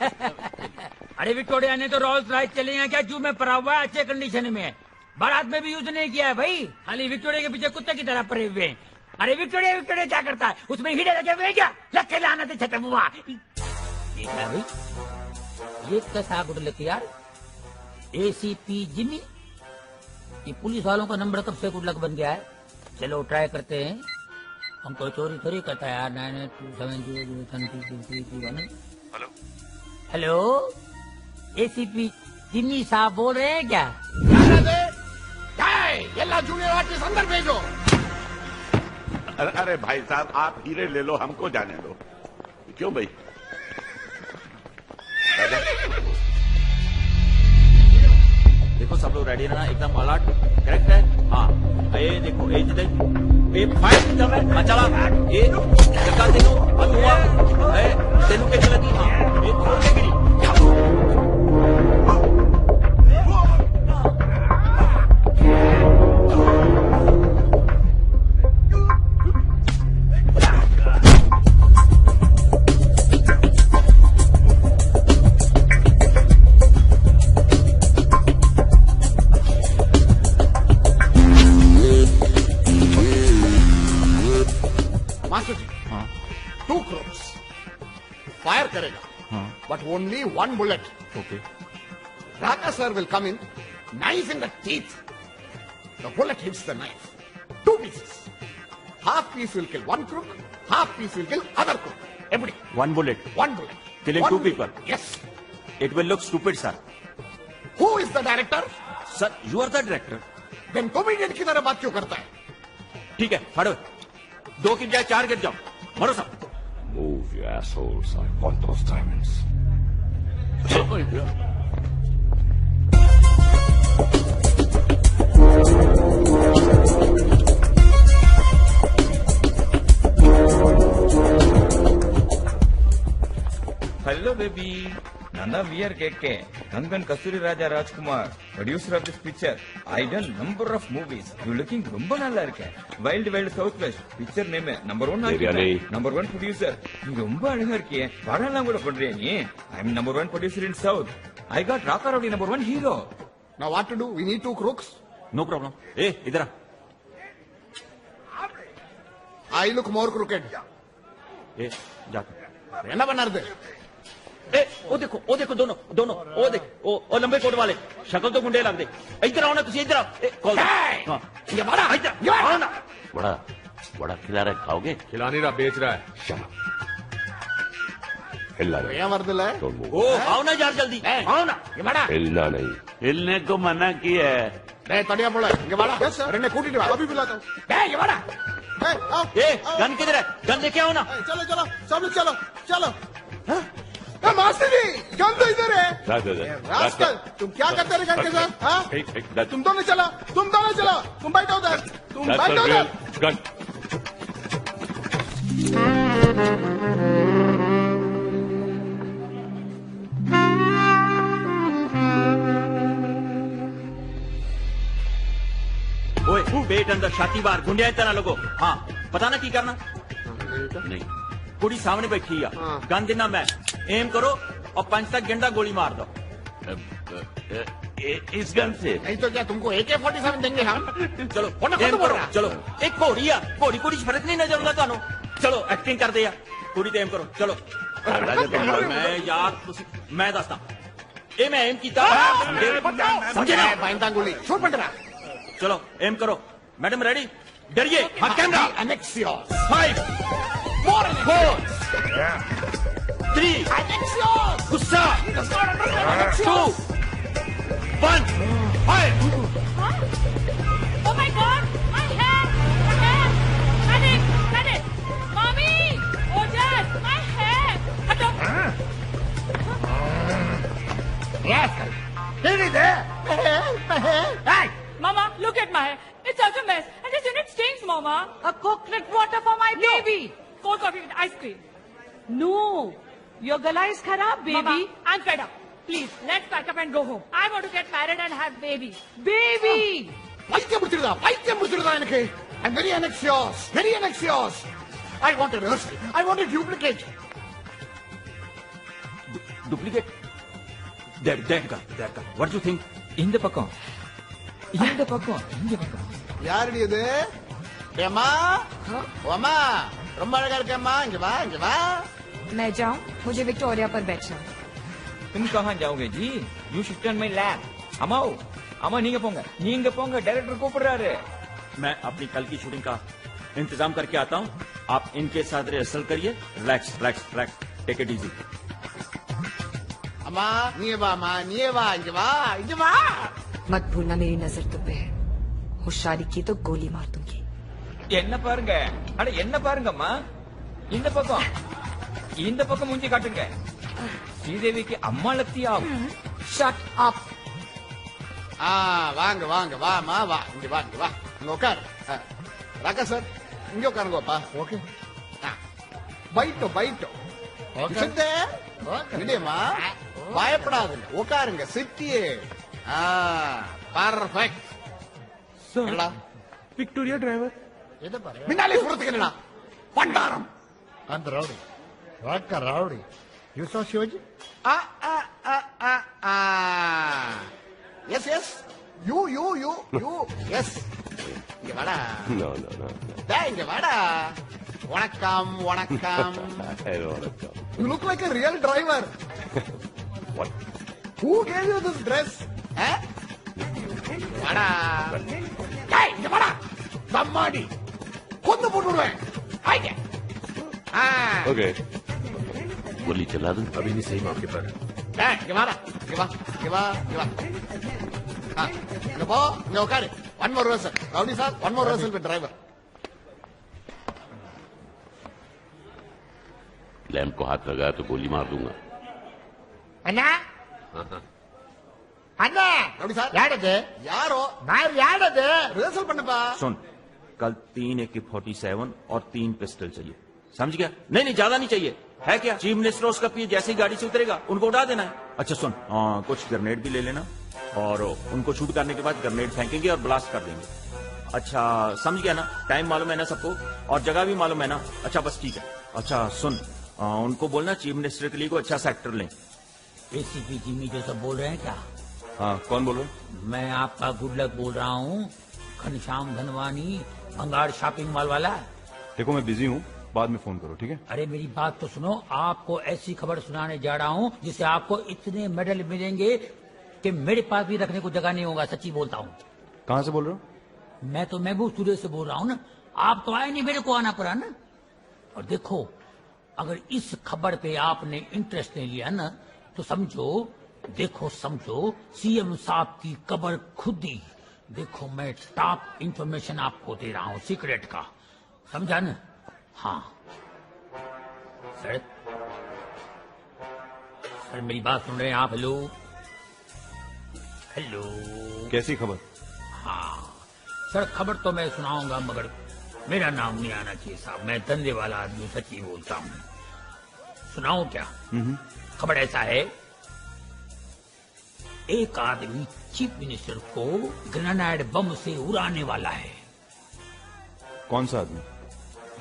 अरे विक्टोरिया ने तो रोल्स रॉयस चले हैं क्या, जू में पड़ा हुआ है, अच्छे कंडीशन में। बारात में भी यूज नहीं किया है भाई, खाली विक्टोरिया के पीछे कुत्ते की तरह पड़े हुए हैं। अरे विक्टोरिया क्या करता है, उसमें हीरे लगे हुए क्या? लखे लाना थे छठे मुआ। ये क्या भाई, ये कैसा गुड लक यार? एसीपी जिमी, ये पुलिस वालों का नंबर कब से गुड लक बन गया है? चलो ट्राई करते हैं। हम कोई चोरी थोड़ी करता है यार। 9827003231। हेलो, एसीपी जिमी साहब बोल रहे हैं क्या? पहला जूनियर आर्टिस्ट अंदर भेजो। अरे भाई साहब, आप हीरे ले लो, हमको जाने दो। क्यों भाई? देखो सब लोग रेडी रहना, एकदम अलर्ट। करेक्ट है? हाँ। ये देखो, ये जिधर ये फायर सिस्टम है। हाँ चला, ये जगह तेनू हुआ तेनू कैसे लगी? हाँ ये खोल के गिरी। मास्टर जी, 2 crores फायर करेगा, but only 1 bullet. Okay. Raka sir will come in, knife in the teeth. The bullet hits the knife. 2 pieces. Half piece will kill 1 crook, half piece will kill other crook. Everybody. 1 bullet. 1 bullet. Killing 2 One people. bullet. Yes. It will look stupid, sir. Who is the director? Sir, you are the director. Then comedian की तरह बात क्यों करता है? ठीक है, खड़ो। 2 की बजाय 4 गिर जाओ। मरो सब। Move, you assholes. I want those diamonds. Hello, baby. Nana, we are KK. Nandan Kasuri Raja Rajkumar, producer of this picture. I done number of movies. You looking rumba nalla irukka. Wild Wild Southwest. Picture name number 1 Biryani. Number 1 producer. You rumba alaga irkiye. Padanam kuda pandriya nee. I am number 1 producer in South. I got Raka Rowdy number 1 hero. Now what to do? We need 2 crooks. No problem. Hey, idhar uh. I look more crooked. ए जा। रहना बना दे। ए वो देखो दोनों वो देख वो लंबे कोट वाले शक्ल तो गुंडे लग दे। इधर आओ ना, तुम इधर आओ। कॉल हाँ ये बड़ा आओ ना। बड़ा खिला रहा है, खाओगे? खिला नहीं रहा, बेच रहा है। हिलना नहीं। भैया मर्द है। ओ आओ ना यार, जल्दी आओ ना। ये बड़ा हिलना नहीं। हिलने को मना किया है। तड़िया बोला ये बड़ा। अरे ने कूटी अभी बुलाता हूँ। ये बड़ा गन किधर है? गन लेके आओ ना। चलो चलो सब लोग चलो चलो। मास्टर जी गन तो इधर है। रास्कल, तुम क्या करते रहे गन के साथ? तुम दोनों चलो, तुम बैठो उधर, तुम बैठो उधर। गन। ओए पेट अंदर छाती बाहर गुंडिया तना लोगो। हाँ पता ना की करना नहीं। कुड़ी सामने बैठी है, गन देना मैं, एम करो और 5 तक गेंडा गोली मार दो। इस गन से नहीं तो क्या तुमको AK-47 देंगे हम? चलो एम करो, चलो। एक घोड़ी है, घोड़ी फर्क नहीं नजर आऊंगा थानू। चलो एक्टिंग कर दे यार, कुड़ी तो एम करो। चलो मैं यार मैं दसदा ए मैं एम कीता समझे ना? बाइंदा गोली छोड़ पड़। चलो एम करो। Madam ready? डरिए। हाँ कैमरा। 5 4 3 गुस्सा 2 1 fire. Oh my God! My hair! Cut it! Mommy! Oh Dad! My hair! हटो! Hey! Mama, look at my hair. It's such a mess. And just in it stinks, Mama. A coconut water for my baby. Cold coffee with ice cream. No, your gala is kharab, baby. Mama, I'm fed up. Please, let's pack up and go home. I want to get married and have babies. Baby! I'm very anxious. I want a rehearsal. I want a duplicate. Duplicate? That guy. What do you think? இந்த பக்கம். யார் இது? ஏமா ஓமா ரொம்ப அழகா இருக்கேம்மா. இங்க வா. मैं जाऊं? मुझे विक्टोरिया पर बैठना। तुम कहाँ जाओगे जी? You sit on my lap. अमा நீங்க போங்க डायरेक्टर கூப்பிடுறாரு। मैं अपनी कल की शूटिंग का इंतजाम करके आता हूँ। आप इनके साथ रिहर्सल करिए। Relax take it easy. अम्मा नीये वा इनके वा मत भूलना मेरी नजर तुम पे है होशियारी की तो गोली मार दूंगी। என்ன பாருங்க, அட என்ன பாருங்கம்மா, இந்த பக்கம் மூஞ்சி காட்டுங்க. ஸ்ரீதேவிக்கு அம்மா லத்தியா. Shut up. வாங்க வாங்க வாமா வா, இங்க வா இங்க வா, இங்க உட்கார். ராக்கா சார் இங்க உட்காருங்கப்பா. Okay, phyto phyto. இல்லையம்மா, பயப்படாதுங்க, உட்காருங்க, சிட்டியே. பர்ஃபெக்ட். விக்டோரியா டிரைவர் முன்னாலே சொல்றதுக்கு என்னடா பண்டாரம். அந்த rowdy Raqqa rowdy. You saw Shivaji? Yes yes, you you you you yes. இங்க வாடா. No. டேய் இங்க வாடா. வணக்கம் வணக்கம். You look like a real driver. What? Who gave you this dress? வாடா. டேய் இங்க வாடா. தம்மாடி கொண்டு போடுவேன். ஆயிங்க. ओके, गोली चला दूं? अभी नहीं सही मौके पर। டேய் இங்க வாடா. இங்க வா இங்க வா இங்க வா. இங்க போ, இங்க உட்காரு. One more rehearsal. Rowdy sir, one more rehearsal with driver. Lamp को हाथ लगा तो गोली मार दूंगा। அண்ணா அண்ணா, ரவுடி சார் யாரது? யாரோ நான் யாரது? ரிஹர்சல் பண்ணுப்பா. सुन, कल 3 AK-47 और 3 पिस्टल चाहिए, समझ गया? नहीं ज्यादा नहीं चाहिए। है क्या? चीफ मिनिस्टर उसका पी जैसे ही गाड़ी से उतरेगा उनको उड़ा देना है। अच्छा सुन, कुछ ग्रेनेड भी ले लेना और उनको शूट करने के बाद ग्रेनेड फेंकेंगे और ब्लास्ट कर देंगे। अच्छा समझ गया ना? टाइम मालूम है ना सबको और जगह भी मालूम है ना? अच्छा बस ठीक है। अच्छा सुन, उनको बोलना चीफ मिनिस्टर के लिए कोई अच्छा सेक्टर लें। एसीपी जिमी जोसेफ बोल रहे हैं क्या? हाँ, कौन बोल रहे? मैं आपका गुड लक बोल रहा हूँ, घनश्याम धनवानी, भंगार शॉपिंग मॉल वाला। देखो मैं बिजी हूँ, बाद में फोन करो, ठीक है? अरे मेरी बात तो सुनो, आपको ऐसी खबर सुनाने जा रहा हूँ जिससे आपको इतने मेडल मिलेंगे कि मेरे पास भी रखने को जगह नहीं होगा। सच्ची बोलता हूँ। कहाँ से बोल रहे हो? मैं तो महबूब स्टूडियो से बोल रहा हूँ ना। आप तो आए नहीं, मेरे को आना पड़ा ना। और देखो, अगर इस खबर पे आपने इंटरेस्ट नहीं लिया ना तो समझो, देखो समझो, सीएम साहब की कबर खुदी। देखो मैं टॉप इंफॉर्मेशन आपको दे रहा हूँ, सीक्रेट का, समझा ना? हाँ सर, सर मेरी बात सुन रहे हैं आप? Hello hello. कैसी खबर? हाँ सर, खबर तो मैं सुनाऊंगा मगर मेरा नाम नहीं आना चाहिए साहब। मैं धंधे वाला आदमी, सच्ची बोलता हूँ। सुनाऊं क्या? खबर ऐसा है, एक आदमी चीफ मिनिस्टर को ग्रेनाइड बम से उड़ाने वाला है। कौन सा आदमी?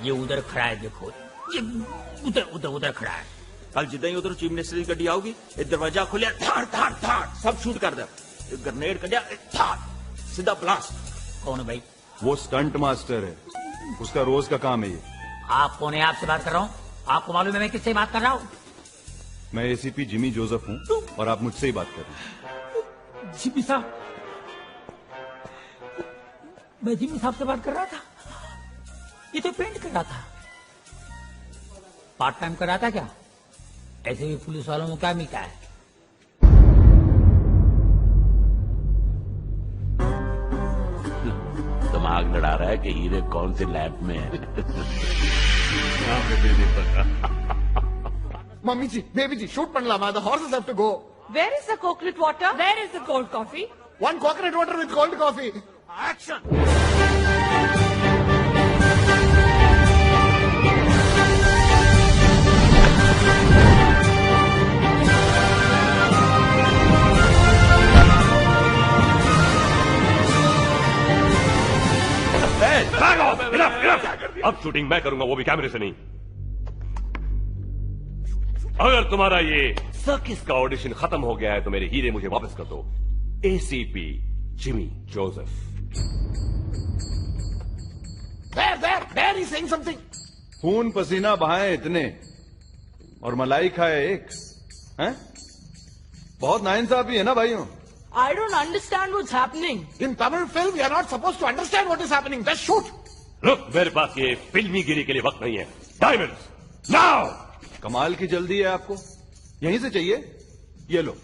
ये उधर खड़ा है, देखो, ये उधर उधर उधर खड़ा है। कल जितना ही उधर चीफ मिनिस्टर की गाड़ी आओगी, एक दरवाजा खोलिया, ठाड़ ठाड़ ठाड़ सब शूट कर दे। ग्रेनेड कर दिया, ठाड़ सीधा ब्लास्ट। कौन है भाई? वो स्टंट मास्टर है, उसका रोज का काम है ये। आप कौन है? आपसे बात कर रहा हूँ। आपको मालूम है मैं किससे बात कर रहा हूँ? मैं एसीपी जिमी जोसेफ हूँ और आप मुझसे ही बात कर रहे हैं। जिमी साहब, मैं जिमी साहब से बात कर रहा था। ये तो पेंट कर रहा था, पार्ट टाइम कर रहा था क्या? ऐसे भी पुलिस वालों को क्या मिलता है? दिमाग लड़ा रहा है कि हीरे कौन से लैब में है। मम्मी जी, बेबी जी, शूट பண்ணலாமா? The horses have to go. Where is the coconut water? Where is the cold coffee? One coconut water with cold coffee. Action! अब शूटिंग मैं करूंगा, वो भी कैमरे से नहीं। अगर तुम्हारा ये सर्किस का ऑडिशन खत्म हो गया है तो मेरे हीरे मुझे वापस कर दो। ACP Jimmy Joseph. There he's saying something. खून पसीना बहाए इतने और मलाई खाए एक, हैं? बहुत नाइंसाफी है ना भाइयों? I don't understand what's happening. In Tamil film, we are not supposed to understand what is happening. Just shoot. रुक, मेरे पास ये फिल्मी गिरी के लिए वक्त नहीं है। Diamonds now. कमाल की जल्दी है आपको, यहीं से चाहिए? ये लो।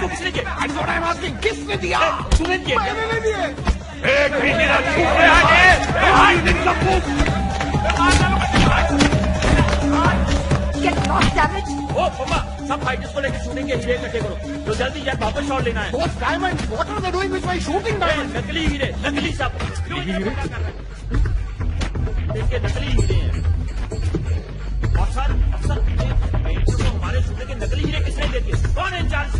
किसने किया? किसने दिया? तूने दिया? मैंने नहीं दिए। एक भी हीरा छूट रहा है ओ पापा, सब फाइटर्स को लेकर शूटिंग के हीरे इकट्ठे करो, तो जल्दी यार वापस शॉट लेना है। What diamond? What are they doing with my shooting diamond? नकली हीरे, नकली सब। देखिए नकली हीरे हैं। अफसर, तो हमारे शूटिंग के नकली हीरे किसने दे दिए? कौन है इंचार्ज?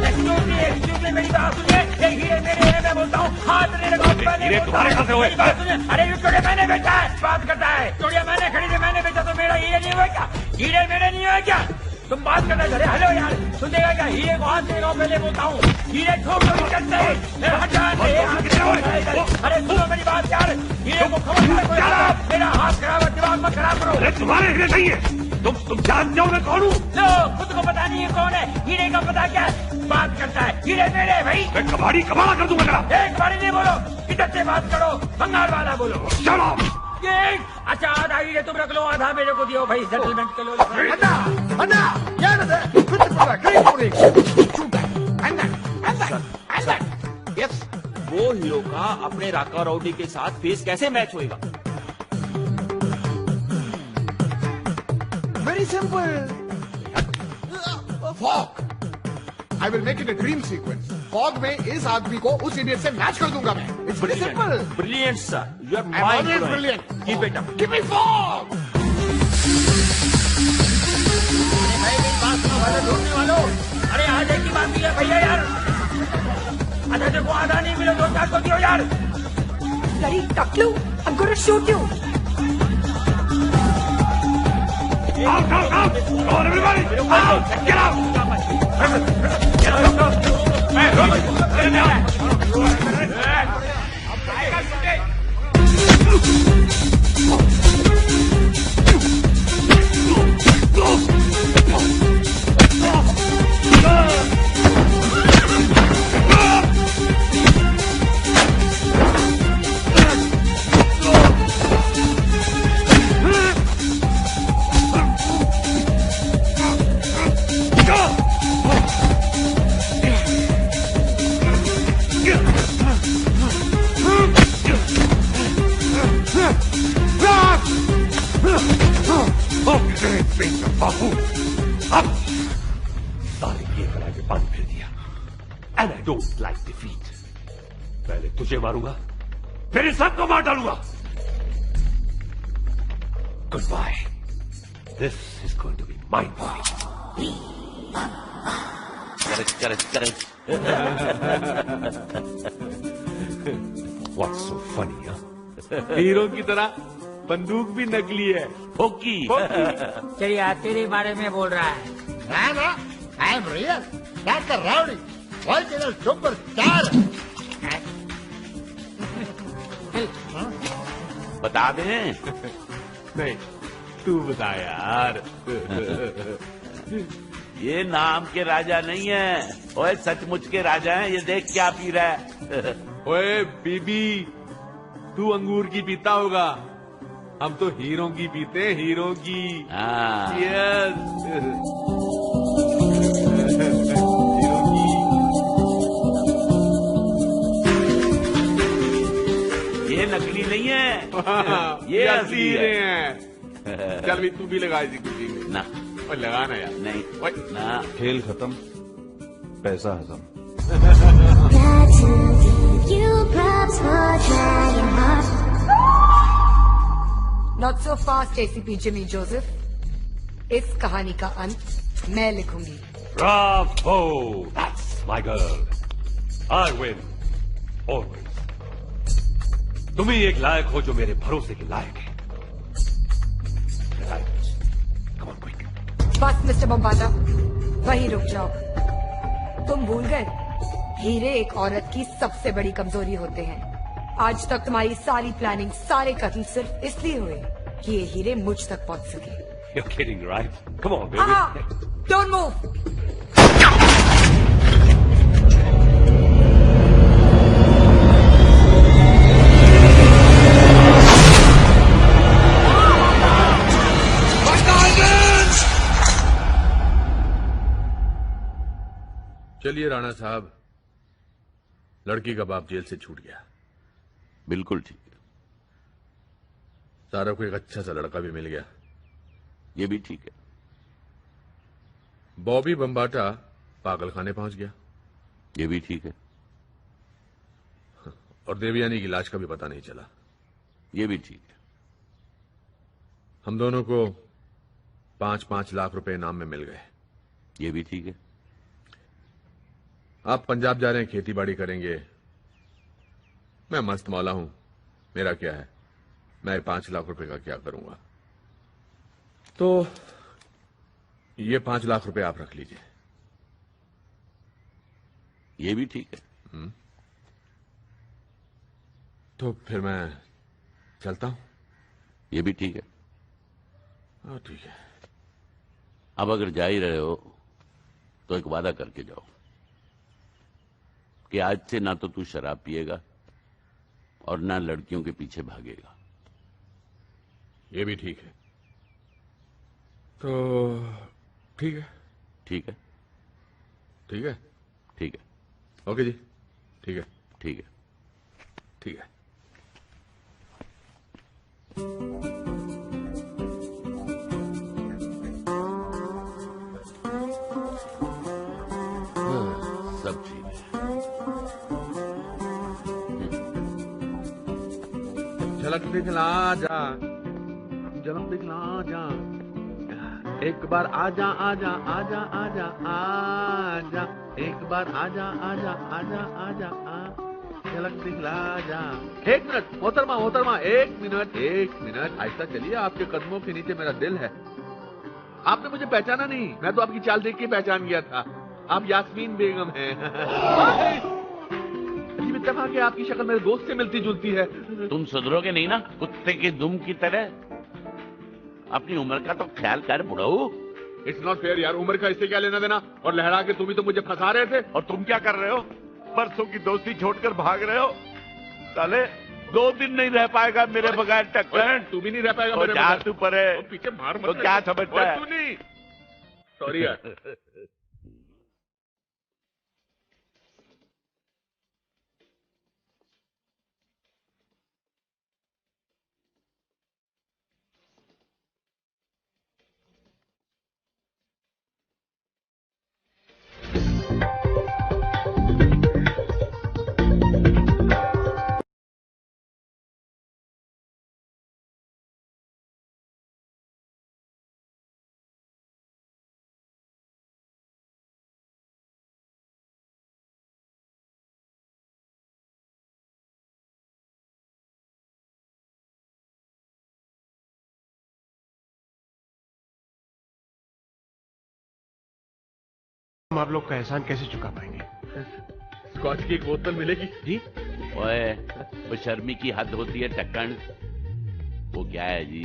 एक्सक्यूज मी, मेरी बात सुनिए। ये हीरे मेरे हैं, मैं बोलता हूँ। हाथ मेरे को हीरे तुम्हारे कहाँ से हुए? अरे विक्टोरिया मैंने बेचा है, बात करता है। विक्टोरिया मैंने खरीदे, मैंने बेचा, तो मेरा हीरे नहीं हुआ क्या? हीरे मेरे नहीं हुए क्या? तुम बात करना चले। हेलो यार, सुनेगा क्या? हीरे को हाथ दे रहा हूँ, पहले बोलता हूँ। हीरे ठोक नहीं करते। अरे सुनो मेरी बात यार, हीरे को खबर मेरा हाथ खराब है, दिमाग मत खराब करो। अरे तुम्हारे हीरे नहीं है, तुम जानते हो मैं कौन हूँ? लो, खुद को पता नहीं है कौन है, हीरे का पता क्या है? बात करता है, हीरे मेरे भाई। मैं कबाड़ा कर दूंगा। एक बारी नहीं बोलो, इधर से बात करो, बंगाल वाला बोलो। चलो। अच्छा, आधा हीरे तुम रख लो, आधा मेरे को दियो भाई, सेटलमेंट कर लो। यस, वो हीरो का अपने राका राउडी के साथ फेस कैसे मैच होएगा? Very simple. Fog. I will make it a dream sequence. Fog में इस आदमी को उस इडियट से मैच कर दूंगा मैं. It's very simple. Brilliant, sir. You are I'm always brilliant. Keep it up. Give me fog. भाई मेरी बात सुनो, वाले ढूंढने वालों। अरे आधे की बात है भैया यार, आधा देखो, आधा नहीं मिले, 2-4 को दियो यार। Bloody Taklu, I'm gonna shoot you. Out! Come on, everybody! Out! Get out! Get out! Hey, अब सारे ये करा के पानी फेर दिया। And I don't like defeat. पहले तुझे मारूंगा, फिर इन सबको मार डालूंगा। Good bye. This is going to be my boy. Correct. What's so funny? Hero की तरह बंदूक भी नकली है, फोकी। चलिए, तेरे बारे में बोल रहा है। ना, I am real. That's a rowdy. Original superstar. बता दें? नहीं, तू बता यार। ये नाम के राजा नहीं है, ओए सचमुच के राजा हैं। ये देख क्या पी रहा है। ओए बीबी, तू अंगूर की पीता होगा, हम तो हीरो की पीते हैं, हीरो की। Cheers. ये नकली नहीं है, ये असली हैं। चल भी तू भी लगा दी कुछ ना। और लगाना यार। नहीं ना। खेल खत्म, पैसा हजम। Not so fast, ACP Jimmy Joseph. इस कहानी का अंत मैं लिखूंगी। Bravo! That's my girl. I win. Always. तुम ही एक लायक हो जो मेरे भरोसे के लायक है। Come on, quick. बस मिस्टर बम्बाटा, वहीं रुक जाओ। तुम भूल गए, हीरे एक औरत की सबसे बड़ी कमजोरी होते हैं। आज तक तुम्हारी सारी प्लानिंग, सारे कत्ल सिर्फ इसलिए हुए कि ये हीरे मुझ तक पहुंच सके। You're kidding, right? Come on, baby. Don't move. चलिए राणा साहब, लड़की का बाप जेल से छूट गया। बिल्कुल ठीक है। सारा को एक अच्छा सा लड़का भी मिल गया। ये भी ठीक है। बॉबी बम्बाटा पागलखाने पहुंच गया। ये भी ठीक है। और देवयानी की लाश का भी पता नहीं चला। ये भी ठीक है। हम दोनों को 5-5 लाख रुपए इनाम में मिल गए। ये भी ठीक है। आप पंजाब जा रहे हैं, खेती बाड़ी करेंगे। मैं मस्त मौला हूं, मेरा क्या है, मैं 5 लाख रुपए का क्या करूंगा। तो ये 5 लाख रुपए आप रख लीजिए। ये भी ठीक है। तो फिर मैं चलता हूं। ये भी ठीक है। हाँ ठीक है। अब अगर जा ही रहे हो तो एक वादा करके जाओ कि आज से ना तो तू शराब पिएगा और ना लड़कियों के पीछे भागेगा। ये भी ठीक है। तो ठीक है। ठीक है। ठीक है। ठीक है। ओके जी, ठीक है। ठीक है। ठीक है। सब ठीक है। झलक दिखला जा, झलक दिखला जा, एक बार आजा आजा आजा आजा आजा, एक बार आजा आजा आजा आजा आ, झलक दिखला जा। 1 मिनट मोहतरमा, मोहतरमा, 1 मिनट, 1 मिनट, ऐसा चलिए, आपके कदमों के नीचे मेरा दिल है। आपने मुझे पहचाना नहीं, मैं तो आपकी चाल देख के पहचान गया था। आप यास्मीन बेगम हैं। अजीब इत्तेफाक है, आपकी शक्ल मेरे दोस्त से मिलती जुलती है। तुम सुधरोगे नहीं ना, कुत्ते के दुम की तरह। अपनी उम्र का तो ख्याल कर बुढ़ऊ। इट्स नॉट फेयर यार, उम्र का इससे क्या लेना देना। और लहरा के तुम ही तो मुझे फंसा रहे थे। और तुम क्या कर रहे हो? परसों की दोस्ती छोड़कर भाग रहे हो। साले 2 दिन नहीं रह पाएगा मेरे बगैर टक्कर। तू भी नहीं रह पाएगा मेरे बगैर। तू परे पीछे मार तो क्या समझता है? तू नहीं। सॉरी यार। हम आप लोग का एहसान कैसे चुका पाएंगे? स्कॉच की एक बोतल मिलेगी जी? ओए, वो शर्मी की हद होती है टक्कन। वो क्या है जी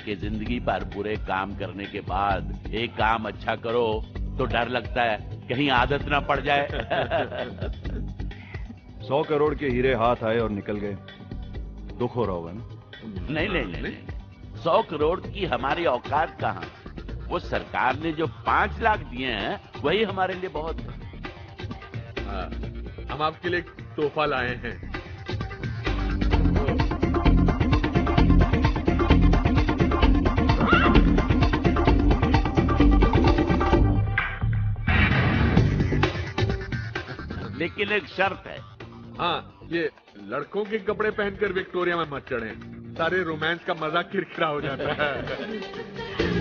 कि जिंदगी भर बुरे काम करने के बाद एक काम अच्छा करो तो डर लगता है कहीं आदत ना पड़ जाए। 100 करोड़ के हीरे हाथ आए और निकल गए, दुख हो रहा होगा ना? नहीं नहीं नहीं, 100 करोड़ की हमारी औकात कहाँ। वो सरकार ने जो 5 लाख दिए हैं वही हमारे लिए बहुत है। हम आपके लिए एक तोहफा लाए हैं। लेकिन एक शर्त है। हाँ, ये लड़कों के कपड़े पहनकर विक्टोरिया में मत चढ़ें, सारे रोमांस का मजा किरकिरा हो जाता है।